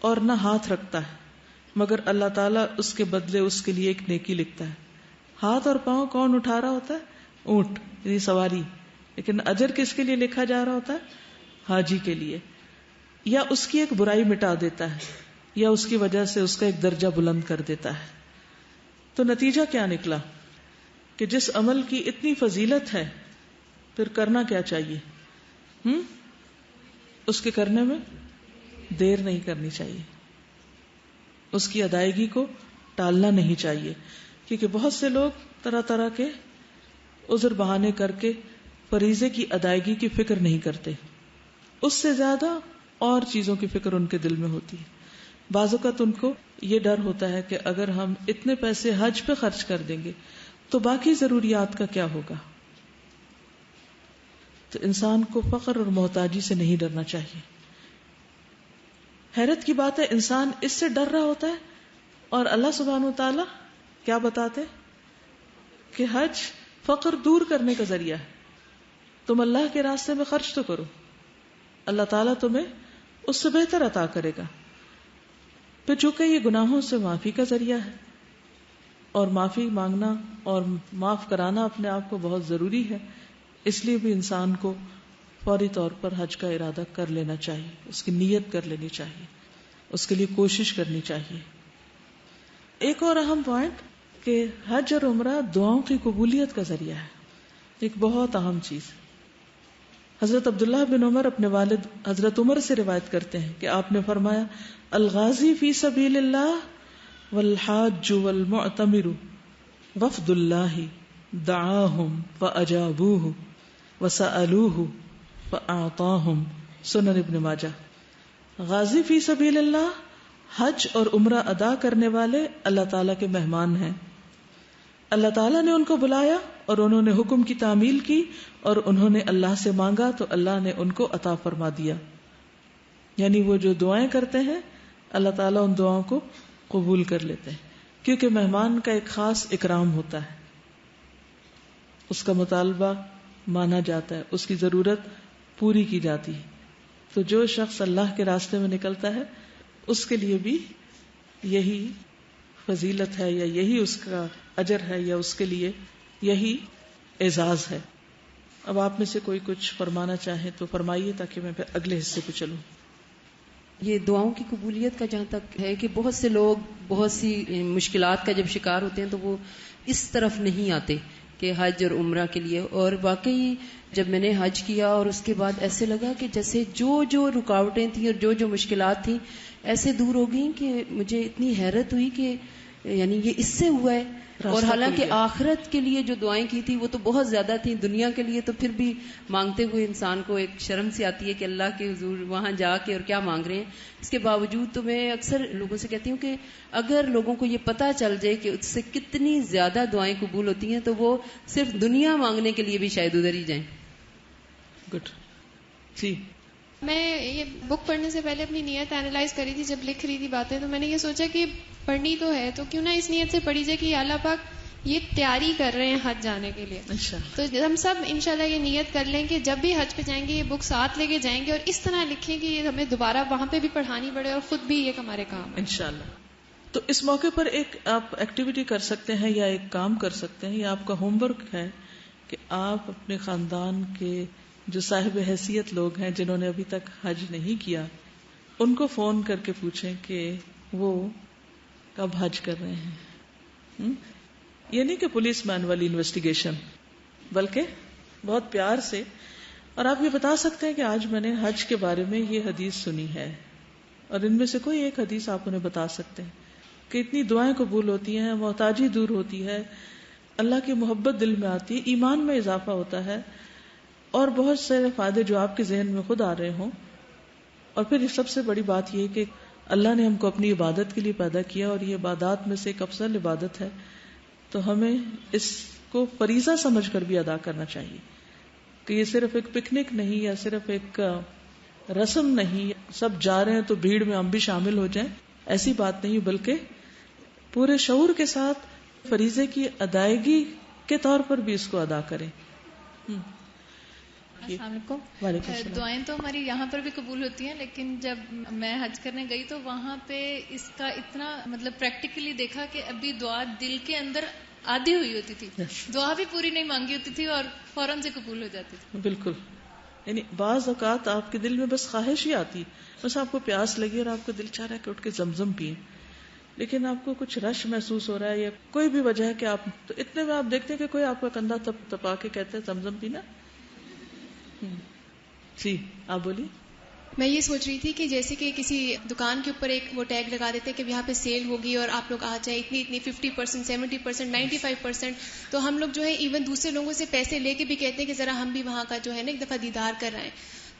اور نہ ہاتھ رکھتا ہے مگر اللہ تعالیٰ اس کے بدلے اس کے لیے ایک نیکی لکھتا ہے. ہاتھ اور پاؤں کون اٹھا رہا ہوتا ہے؟ اونٹ، یعنی سواری. لیکن اجر کس کے لیے لکھا جا رہا ہوتا ہے؟ حاجی کے لیے. یا اس کی ایک برائی مٹا دیتا ہے یا اس کی وجہ سے اس کا ایک درجہ بلند کر دیتا ہے. تو نتیجہ کیا نکلا کہ جس عمل کی اتنی فضیلت ہے پھر کرنا کیا چاہیے؟ اس کے کرنے میں دیر نہیں کرنی چاہیے، اس کی ادائیگی کو ٹالنا نہیں چاہیے، کیونکہ بہت سے لوگ طرح طرح کے عذر بہانے کر کے فریضے کی ادائیگی کی فکر نہیں کرتے، اس سے زیادہ اور چیزوں کی فکر ان کے دل میں ہوتی ہے. بعض اوقات ان کو یہ ڈر ہوتا ہے کہ اگر ہم اتنے پیسے حج پہ خرچ کر دیں گے تو باقی ضروریات کا کیا ہوگا. تو انسان کو فقر اور محتاجی سے نہیں ڈرنا چاہیے. حیرت کی بات ہے انسان اس سے ڈر رہا ہوتا ہے اور اللہ سبحانہ وتعالی کیا بتاتے کہ حج فقر دور کرنے کا ذریعہ ہے. تم اللہ کے راستے میں خرچ تو کرو، اللہ تعالیٰ تمہیں اس سے بہتر عطا کرے گا. پھر چونکہ یہ گناہوں سے معافی کا ذریعہ ہے اور معافی مانگنا اور معاف کرانا اپنے آپ کو بہت ضروری ہے، اس لیے بھی انسان کو فوری طور پر حج کا ارادہ کر لینا چاہیے، اس کی نیت کر لینی چاہیے، اس کے لیے کوشش کرنی چاہیے. ایک اور اہم پوائنٹ کہ حج اور عمرہ دعاؤں کی قبولیت کا ذریعہ ہے، ایک بہت اہم چیز. حضرت عبداللہ بن عمر اپنے والد حضرت عمر سے روایت کرتے ہیں کہ آپ نے فرمایا الغازی فی سبیل اللہ والحاج والمعتمر وفد اللہ دعاہم فاجابوہ وسألوہ فاعطاہم. سنن ابن ماجہ. غازی فی سبیل اللہ، حج اور عمرہ ادا کرنے والے اللہ تعالیٰ کے مہمان ہیں. اللہ تعالیٰ نے ان کو بلایا اور انہوں نے حکم کی تعمیل کی اور انہوں نے اللہ سے مانگا تو اللہ نے ان کو عطا فرما دیا. یعنی وہ جو دعائیں کرتے ہیں اللہ تعالیٰ ان دعاؤں کو قبول کر لیتے ہیں، کیونکہ مہمان کا ایک خاص اکرام ہوتا ہے، اس کا مطالبہ مانا جاتا ہے، اس کی ضرورت پوری کی جاتی ہے. تو جو شخص اللہ کے راستے میں نکلتا ہے اس کے لیے بھی یہی فضیلت ہے یا یہی اس کا اجر ہے یا اس کے لیے یہی اعزاز ہے. اب آپ میں سے کوئی کچھ فرمانا چاہے تو فرمائیے تاکہ میں پھر اگلے حصے پہ چلوں. یہ دعاؤں کی قبولیت کا جہاں تک ہے کہ بہت سے لوگ بہت سی مشکلات کا جب شکار ہوتے ہیں تو وہ اس طرف نہیں آتے کہ حج اور عمرہ کے لیے. اور واقعی جب میں نے حج کیا اور اس کے بعد ایسے لگا کہ جیسے جو رکاوٹیں تھیں اور جو مشکلات تھیں ایسے دور ہو گئیں کہ مجھے اتنی حیرت ہوئی کہ یعنی یہ اس سے ہوا ہے. اور حالانکہ آخرت کے لیے جو دعائیں کی تھی وہ تو بہت زیادہ تھیں، دنیا کے لیے تو پھر بھی مانگتے ہوئے انسان کو ایک شرم سی آتی ہے کہ اللہ کے حضور وہاں جا کے اور کیا مانگ رہے ہیں. اس کے باوجود تو میں اکثر لوگوں سے کہتی ہوں کہ اگر لوگوں کو یہ پتہ چل جائے کہ اس سے کتنی زیادہ دعائیں قبول ہوتی ہیں تو وہ صرف دنیا مانگنے کے لیے بھی شاید ادھر ہی جائیں. گڈ. جی میں یہ بک پڑھنے سے پہلے اپنی نیت اینالائز کری تھی جب لکھ رہی تھی باتیں، تو میں نے یہ سوچا کہ پڑھنی تو ہے تو کیوں نہ اس نیت سے پڑھی جائے کہ اللہ پاک یہ تیاری کر رہے ہیں حج جانے کے لیے. تو ہم سب انشاءاللہ یہ نیت کر لیں کہ جب بھی حج پہ جائیں گے یہ بک ساتھ لے کے جائیں گے اور اس طرح لکھیں کہ یہ ہمیں دوبارہ وہاں پہ بھی پڑھانی پڑے اور خود بھی یہ ہمارے کام انشاءاللہ. تو اس موقع پر ایک آپ ایکٹیویٹی کر سکتے ہیں یا ایک کام کر سکتے ہیں، یہ آپ کا ہوم ورک ہے کہ آپ اپنے خاندان کے جو صاحب حیثیت لوگ ہیں جنہوں نے ابھی تک حج نہیں کیا ان کو فون کر کے پوچھیں کہ وہ کب حج کر رہے ہیں. یہ نہیں کہ پولیس مین والی انویسٹیگیشن، بلکہ بہت پیار سے. اور آپ یہ بتا سکتے ہیں کہ آج میں نے حج کے بارے میں یہ حدیث سنی ہے اور ان میں سے کوئی ایک حدیث آپ انہیں بتا سکتے ہیں کہ اتنی دعائیں قبول ہوتی ہیں, محتاجی دور ہوتی ہے, اللہ کی محبت دل میں آتی ہے, ایمان میں اضافہ ہوتا ہے, اور بہت سارے فائدے جو آپ کے ذہن میں خود آ رہے ہوں. اور پھر سب سے بڑی بات یہ کہ اللہ نے ہم کو اپنی عبادت کے لیے پیدا کیا, اور یہ عبادات میں سے ایک افضل عبادت ہے, تو ہمیں اس کو فریضہ سمجھ کر بھی ادا کرنا چاہیے کہ یہ صرف ایک پکنک نہیں, یا صرف ایک رسم نہیں, سب جا رہے ہیں تو بھیڑ میں ہم بھی شامل ہو جائیں, ایسی بات نہیں, بلکہ پورے شعور کے ساتھ فریضے کی ادائیگی کے طور پر بھی اس کو ادا کریں. السلام علیکم. وعلیکم السلام. دعائیں تو ہماری یہاں پر بھی قبول ہوتی ہیں, لیکن جب میں حج کرنے گئی تو وہاں پہ اس کا اتنا مطلب پریکٹیکلی دیکھا کہ ابھی دعا دل کے اندر آدھی ہوئی ہوتی تھی, دعا بھی پوری نہیں مانگی ہوتی تھی اور فوراً سے قبول ہو جاتی تھی. بالکل, یعنی بعض اوقات آپ کے دل میں بس خواہش ہی آتی, بس آپ کو پیاس لگی اور آپ کو دل چاہ رہا ہے کہ اٹھ کے زمزم پیئیں, لیکن آپ کو کچھ رش محسوس ہو رہا ہے یا کوئی بھی وجہ ہے کہ آپ, تو اتنے میں آپ دیکھتے ہیں کہ کوئی آپ کا کندھا تپا کے کہتے ہیں زمزم پینا. جی آپ بولیے. میں یہ سوچ رہی تھی کہ جیسے کہ کسی دکان کے اوپر ایک وہ ٹیگ لگا دیتے کہ یہاں پہ سیل ہوگی اور آپ لوگ آ جائیں, اتنی 50%, 70%, 95%, تو ہم لوگ جو ہے ایون دوسرے لوگوں سے پیسے لے کے بھی کہتے ہیں کہ ذرا ہم بھی وہاں کا جو ہے نا ایک دفعہ دیدار کر رہے ہیں.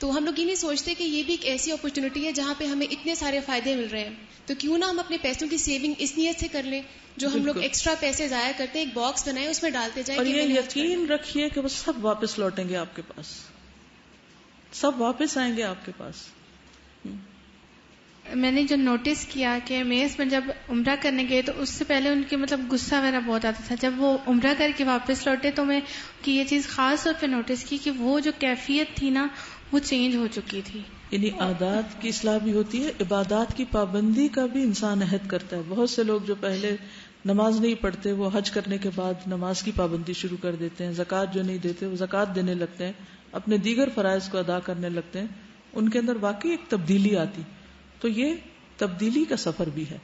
تو ہم لوگ یہ نہیں سوچتے کہ یہ بھی ایک ایسی اپرچونٹی ہے جہاں پہ ہمیں اتنے سارے فائدے مل رہے ہیں, تو کیوں نہ ہم اپنے پیسوں کی سیونگ اس نیت سے کر لیں جو ہم لوگ ایکسٹرا پیسے ضائع کرتے ہیں, ایک باکس بنائیں اس میں ڈالتے جائیں. اور یہ یقین رکھیے کہ وہ سب واپس لوٹیں گے آپ کے پاس, سب واپس آئیں گے آپ کے پاس. میں نے جو نوٹس کیا کہ میز میں جب عمرہ کرنے گئے تو اس سے پہلے ان کے مطلب غصہ میرا بہت آتا تھا. جب وہ عمرہ کر کے واپس لوٹے تو میں کہ یہ چیز خاص طور پہ نوٹس کی کہ وہ جو کیفیت تھی نا وہ چینج ہو چکی تھی. یعنی عادات کی اصلاح بھی ہوتی ہے, عبادات کی پابندی کا بھی انسان عہد کرتا ہے. بہت سے لوگ جو پہلے نماز نہیں پڑھتے وہ حج کرنے کے بعد نماز کی پابندی شروع کر دیتے ہیں, زکوٰۃ جو نہیں دیتے وہ زکوٰۃ دینے لگتے ہیں, اپنے دیگر فرائض کو ادا کرنے لگتے ہیں, ان کے اندر واقعی ایک تبدیلی آتی. تو یہ تبدیلی کا سفر بھی ہے.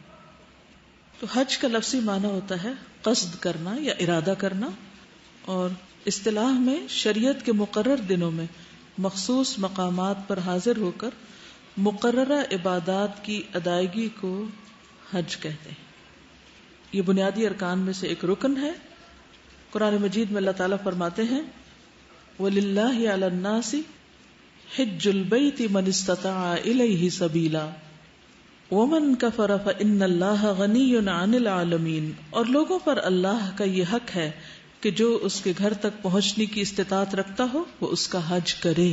تو حج کا لفظی معنی ہوتا ہے قصد کرنا یا ارادہ کرنا, اور اصطلاح میں شریعت کے مقرر دنوں میں مخصوص مقامات پر حاضر ہو کر مقررہ عبادات کی ادائیگی کو حج کہتے ہیں. یہ بنیادی ارکان میں سے ایک رکن ہے. قرآن مجید میں اللہ تعالیٰ فرماتے ہیں وَلِلَّهِ عَلَى النَّاسِ حِجُّ الْبَيْتِ مَنِ اسْتَطَاعَ إِلَيْهِ سَبِيلًا وَمَنْ كَفَرَ فَإِنَّ اللَّهَ غَنِيٌّ عَنِ الْعَالَمِينَ. اور لوگوں پر اللہ کا یہ حق ہے کہ جو اس کے گھر تک پہنچنے کی استطاعت رکھتا ہو وہ اس کا حج کرے,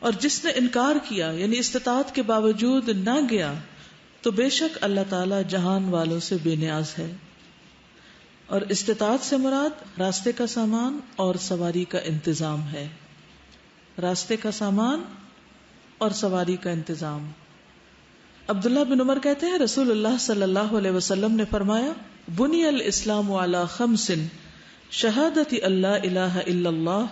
اور جس نے انکار کیا یعنی استطاعت کے باوجود نہ گیا تو بے شک اللہ تعالی جہان والوں سے بے نیاز ہے. اور استطاعت سے مراد راستے کا سامان اور سواری کا انتظام ہے. راستے کا سامان اور سواری کا انتظام. عبداللہ بن عمر کہتے ہیں رسول اللہ صلی اللہ علیہ وسلم نے فرمایا بنی الاسلام علی خمس شہادت اللہ الہ الا اللہ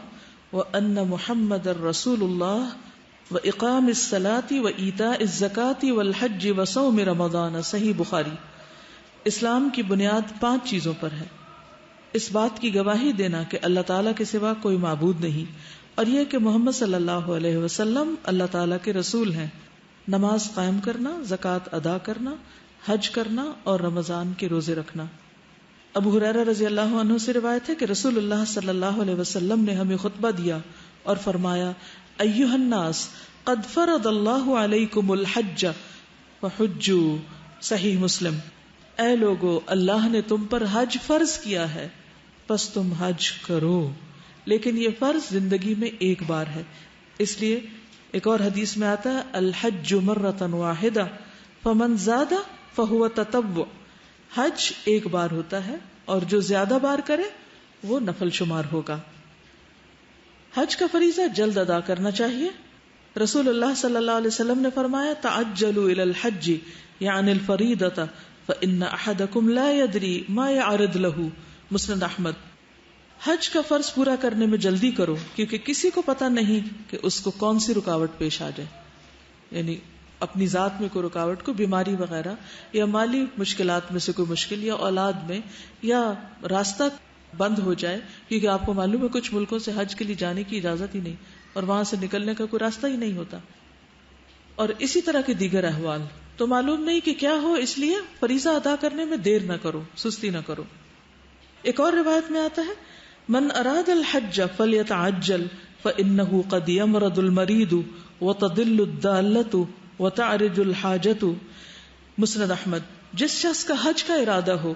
وان محمد رسول اللہ واقام الصلاۃ وایتاء الزکاۃ والحج وصوم رمضان. صحیح بخاری. اسلام کی بنیاد 5 چیزوں پر ہے. اس بات کی گواہی دینا کہ اللہ تعالیٰ کے سوا کوئی معبود نہیں, اور یہ کہ محمد صلی اللہ علیہ وسلم اللہ تعالیٰ کے رسول ہیں, نماز قائم کرنا, زکوٰۃ ادا کرنا, حج کرنا اور رمضان کے روزے رکھنا. ابو ہریرہ رضی اللہ عنہ سے روایت ہے کہ رسول اللہ صلی اللہ علیہ وسلم نے ہمیں خطبہ دیا اور فرمایا ایھا الناس قد فرض اللہ علیکم الحج فحجوا. صحیح مسلم. اے لوگو اللہ نے تم پر حج فرض کیا ہے پس تم حج کرو, لیکن یہ فرض زندگی میں ایک بار ہے. اس لیے ایک اور حدیث میں آتا ہے الحج مرۃ واحدہ فمن زاد فہو تطوع. حج ایک بار ہوتا ہے اور جو زیادہ بار کرے وہ نفل شمار ہوگا. حج کا فریضہ جلد ادا کرنا چاہیے. رسول اللہ صلی اللہ علیہ وسلم نے فرمایا تعجلوا الی الحج یعنی الفریضۃ فإن أحدكم لا يدري ما يعرض له. مسند احمد. حج کا فرض پورا کرنے میں جلدی کرو کیونکہ کسی کو پتہ نہیں کہ اس کو کون سی رکاوٹ پیش آ جائے, یعنی اپنی ذات میں کوئی رکاوٹ, کوئی بیماری وغیرہ, یا مالی مشکلات میں سے کوئی مشکل, یا اولاد میں, یا راستہ بند ہو جائے, کیونکہ آپ کو معلوم ہے کچھ ملکوں سے حج کے لیے جانے کی اجازت ہی نہیں اور وہاں سے نکلنے کا کوئی راستہ ہی نہیں ہوتا. اور اسی طرح کے دیگر احوال. تو معلوم نہیں کہ کیا ہو، اس لیے فریضہ ادا کرنے میں دیر نہ کرو، سستی نہ کرو. ایک اور روایت میں آتا ہے من اراد الحج فلیتعجل فانه قد یمرض المریض وتضل الضالة وتعرج الحاجة. مسند احمد. جس شخص کا حج کا ارادہ ہو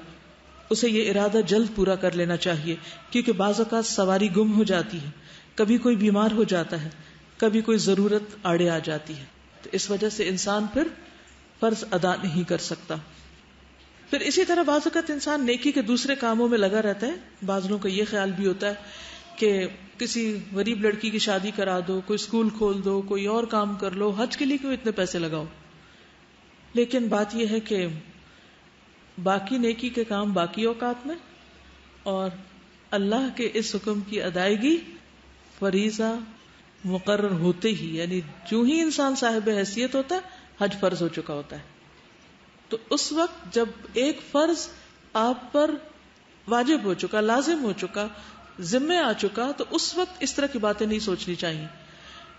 اسے یہ ارادہ جلد پورا کر لینا چاہیے، کیونکہ بعض اوقات سواری گم ہو جاتی ہے، کبھی کوئی بیمار ہو جاتا ہے، کبھی کوئی ضرورت آڑے آ جاتی ہے، تو اس وجہ سے انسان پھر فرض ادا نہیں کر سکتا. پھر اسی طرح بعض اوقات انسان نیکی کے دوسرے کاموں میں لگا رہتا ہے. بعض لوگوں کا یہ خیال بھی ہوتا ہے کہ کسی غریب لڑکی کی شادی کرا دو، کوئی اسکول کھول دو، کوئی اور کام کر لو، حج کے لیے کیوں اتنے پیسے لگاؤ. لیکن بات یہ ہے کہ باقی نیکی کے کام باقی اوقات میں، اور اللہ کے اس حکم کی ادائیگی فریضہ مقرر ہوتے ہی، یعنی جو ہی انسان صاحب حیثیت ہوتا ہے حج فرض ہو چکا ہوتا ہے. تو اس وقت جب ایک فرض آپ پر واجب ہو چکا، لازم ہو چکا، ذمے آ چکا، تو اس وقت اس طرح کی باتیں نہیں سوچنی چاہیے.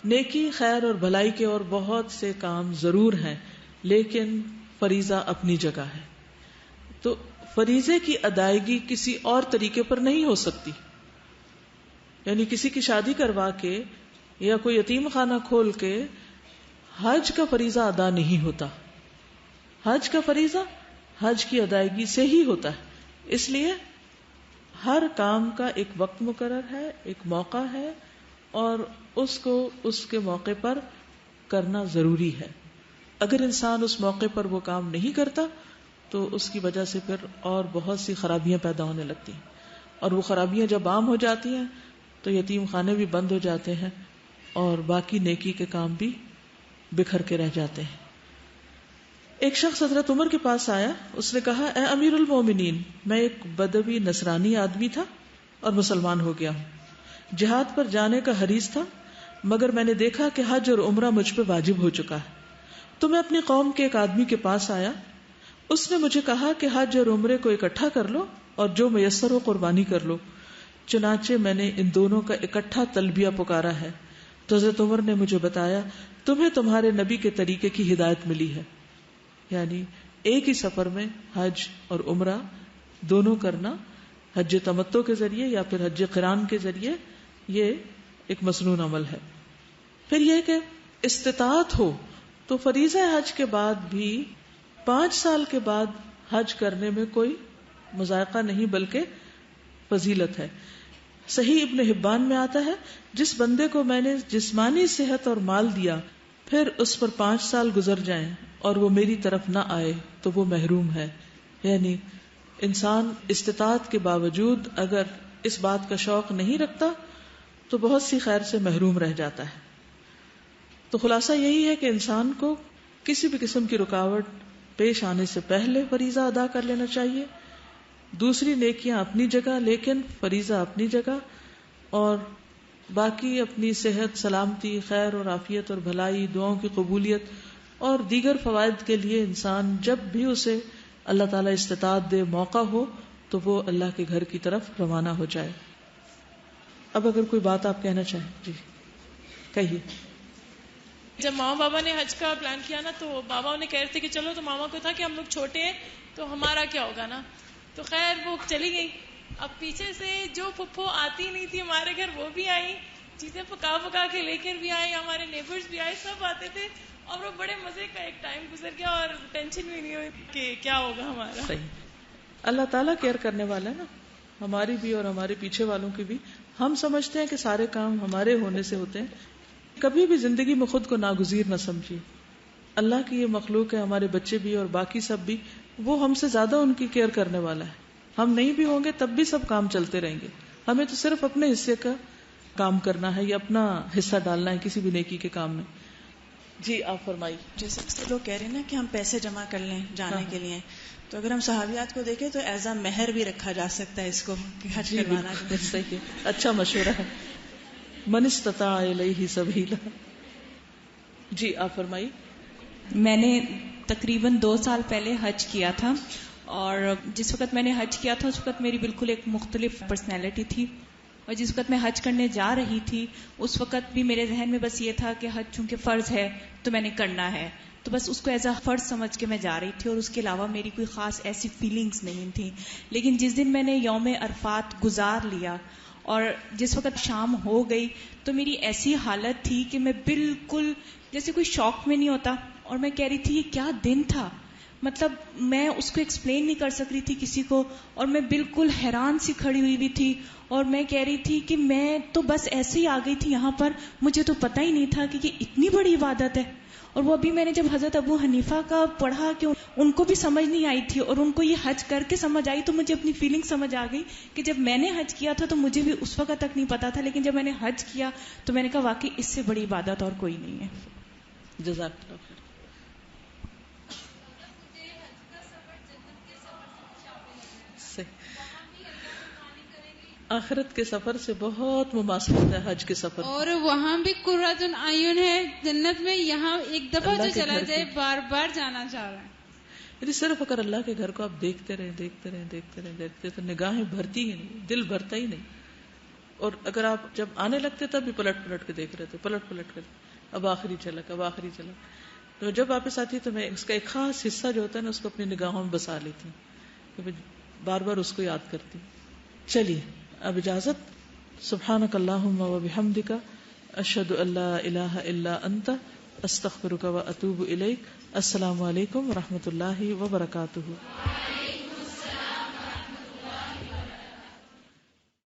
نیکی، خیر اور بھلائی کے اور بہت سے کام ضرور ہیں، لیکن فریضہ اپنی جگہ ہے. تو فریضے کی ادائیگی کسی اور طریقے پر نہیں ہو سکتی. یعنی کسی کی شادی کروا کے یا کوئی یتیم خانہ کھول کے حج کا فریضہ ادا نہیں ہوتا. حج کا فریضہ حج کی ادائیگی سے ہی ہوتا ہے. اس لیے ہر کام کا ایک وقت مقرر ہے، ایک موقع ہے، اور اس کو اس کے موقع پر کرنا ضروری ہے. اگر انسان اس موقع پر وہ کام نہیں کرتا تو اس کی وجہ سے پھر اور بہت سی خرابیاں پیدا ہونے لگتی ہیں، اور وہ خرابیاں جب عام ہو جاتی ہیں تو یتیم خانے بھی بند ہو جاتے ہیں اور باقی نیکی کے کام بھی بکھر کے رہ جاتے ہیں. ایک شخص حضرت عمر کے پاس آیا. اس نے کہا اے امیر المومنین، میں ایک بدوی نصرانی آدمی تھا اور مسلمان ہو گیا ہوں. جہاد پر جانے کا حریص تھا، مگر میں نے دیکھا کہ حج اور عمرہ مجھ پہ واجب ہو چکا ہے. تو میں اپنی قوم کے ایک آدمی کے پاس آیا. اس نے مجھے کہا کہ حج اور عمرے کو اکٹھا کر لو اور جو میسر ہو قربانی کر لو. چنانچہ میں نے ان دونوں کا اکٹھا تلبیہ پکارا ہے. تو حضرت عمر نے مجھے بتایا تمہیں تمہارے نبی کے طریقے کی ہدایت ملی ہے، یعنی ایک ہی سفر میں حج اور عمرہ دونوں کرنا، حج تمتع کے ذریعے یا پھر حج قران کے ذریعے، یہ ایک مسنون عمل ہے. پھر یہ کہ استطاعت ہو تو فریضہ حج کے بعد بھی 5 سال کے بعد حج کرنے میں کوئی مذائقہ نہیں بلکہ فضیلت ہے. صحیح ابن حبان میں آتا ہے جس بندے کو میں نے جسمانی صحت اور مال دیا پھر اس پر 5 سال گزر جائیں اور وہ میری طرف نہ آئے تو وہ محروم ہے. یعنی انسان استطاعت کے باوجود اگر اس بات کا شوق نہیں رکھتا تو بہت سی خیر سے محروم رہ جاتا ہے. تو خلاصہ یہی ہے کہ انسان کو کسی بھی قسم کی رکاوٹ پیش آنے سے پہلے فریضہ ادا کر لینا چاہیے. دوسری نیکیاں اپنی جگہ، لیکن فریضہ اپنی جگہ، اور باقی اپنی صحت، سلامتی، خیر اور عافیت اور بھلائی، دعاؤں کی قبولیت اور دیگر فوائد کے لیے انسان جب بھی اسے اللہ تعالیٰ استطاعت دے، موقع ہو، تو وہ اللہ کے گھر کی طرف روانہ ہو جائے. اب اگر کوئی بات آپ کہنا چاہیں جی کہیے. جب ماما بابا نے حج کا پلان کیا نا تو بابا انہیں کہہ رہے تھے کہ چلو، تو ماما کو تھا کہ ہم لوگ چھوٹے ہیں تو ہمارا کیا ہوگا نا، تو خیر وہ چلی گئی. اب پیچھے سے جو پھپھو آتی نہیں تھی ہمارے گھر وہ بھی آئی، چیزیں پکا پکا کے لے کر بھی آئی، ہمارے نیبرز بھی آئے، سب آتے تھے اور وہ بڑے مزے کا ایک ٹائم گزر گیا اور ٹینشن بھی نہیں ہوئی کہ کیا ہوگا ہمارا. صحیح. اللہ تعالیٰ کیئر کرنے والا ہے نا، ہماری بھی اور ہمارے پیچھے والوں کی بھی. ہم سمجھتے ہیں کہ سارے کام ہمارے ہونے سے ہوتے ہیں. کبھی بھی زندگی میں خود کو ناگزیر نہ سمجھیے. اللہ کی یہ مخلوق ہے، ہمارے بچے بھی اور باقی سب بھی، وہ ہم سے زیادہ ان کی کیئر کرنے والا ہے. ہم نہیں بھی ہوں گے تب بھی سب کام چلتے رہیں گے. ہمیں تو صرف اپنے حصے کا کام کرنا ہے یا اپنا حصہ ڈالنا ہے کسی بھی نیکی کے کام میں. جی آپ فرمائیے. جیسے لوگ کہہ رہے ہیں نا کہ ہم پیسے جمع کر لیں جانے کے لیے، تو اگر ہم صحابیات کو دیکھیں تو ایز اے مہر بھی رکھا جا سکتا ہے اس کو کہ حج کروانا. صحیح، اچھا مشورہ ہے. من استطاع الیہ سبیلا. جی آپ فرمائیے. میں نے تقریباً 2 سال پہلے حج کیا تھا، اور جس وقت میں نے حج کیا تھا اس وقت میری بالکل ایک مختلف پرسنالٹی تھی. اور جس وقت میں حج کرنے جا رہی تھی اس وقت بھی میرے ذہن میں بس یہ تھا کہ حج چونکہ فرض ہے تو میں نے کرنا ہے، تو بس اس کو ایز اے فرض سمجھ کے میں جا رہی تھی، اور اس کے علاوہ میری کوئی خاص ایسی فیلنگز نہیں تھی. لیکن جس دن میں نے یوم عرفات گزار لیا اور جس وقت شام ہو گئی تو میری ایسی حالت تھی کہ میں بالکل جیسے کوئی شوق میں نہیں ہوتا، اور میں کہہ رہی تھی یہ کیا دن تھا، مطلب میں اس کو ایکسپلین نہیں کر سک رہی تھی کسی کو، اور میں بالکل حیران سی کھڑی ہوئی بھی تھی، اور میں کہہ رہی تھی کہ میں تو بس ایسے ہی آ گئی تھی یہاں پر، مجھے تو پتہ ہی نہیں تھا کہ یہ اتنی بڑی عبادت ہے. اور وہ ابھی میں نے جب حضرت ابو حنیفہ کا پڑھا کہ ان کو بھی سمجھ نہیں آئی تھی اور ان کو یہ حج کر کے سمجھ آئی، تو مجھے اپنی فیلنگ سمجھ آ گئی کہ جب میں نے حج کیا تھا تو مجھے بھی اس وقت تک نہیں پتا تھا، لیکن جب میں نے حج کیا تو میں نے کہا واقعی اس سے بڑی عبادت اور کوئی نہیں ہے. جزاک اللہ خیر. آخرت کے سفر سے بہت مماثلت ہے حج کے سفر، اور وہاں بھی قرۃ العیون ہے جنت میں. یہاں ایک دفعہ جو چلا جائے بار بار جانا چاہ رہا ہے. یعنی صرف اگر اللہ کے گھر کو آپ دیکھتے رہیں دیکھتے رہیں دیکھتے رہیں دیکھتے تو نگاہیں بھرتی ہی نہیں، دل بھرتا ہی نہیں. اور اگر آپ جب آنے لگتے تب بھی پلٹ پلٹ کے دیکھ رہے تھے، پلٹ پلٹ کر اب آخری جھلک اب آخری جھلک. تو جب واپس آتی ہے تو میں اس کا ایک خاص حصہ جو ہوتا ہے نا اس کو اپنی نگاہوں میں بسا لیتی ہوں کہ بار بار اس کو یاد کرتی. چلیے اب اجازت. سبحانک اللہم و بحمدک اشہد ان لا الہ الا انت استغفرک و اتوب الیک. السلام علیکم و رحمۃ اللہ وبرکاتہ.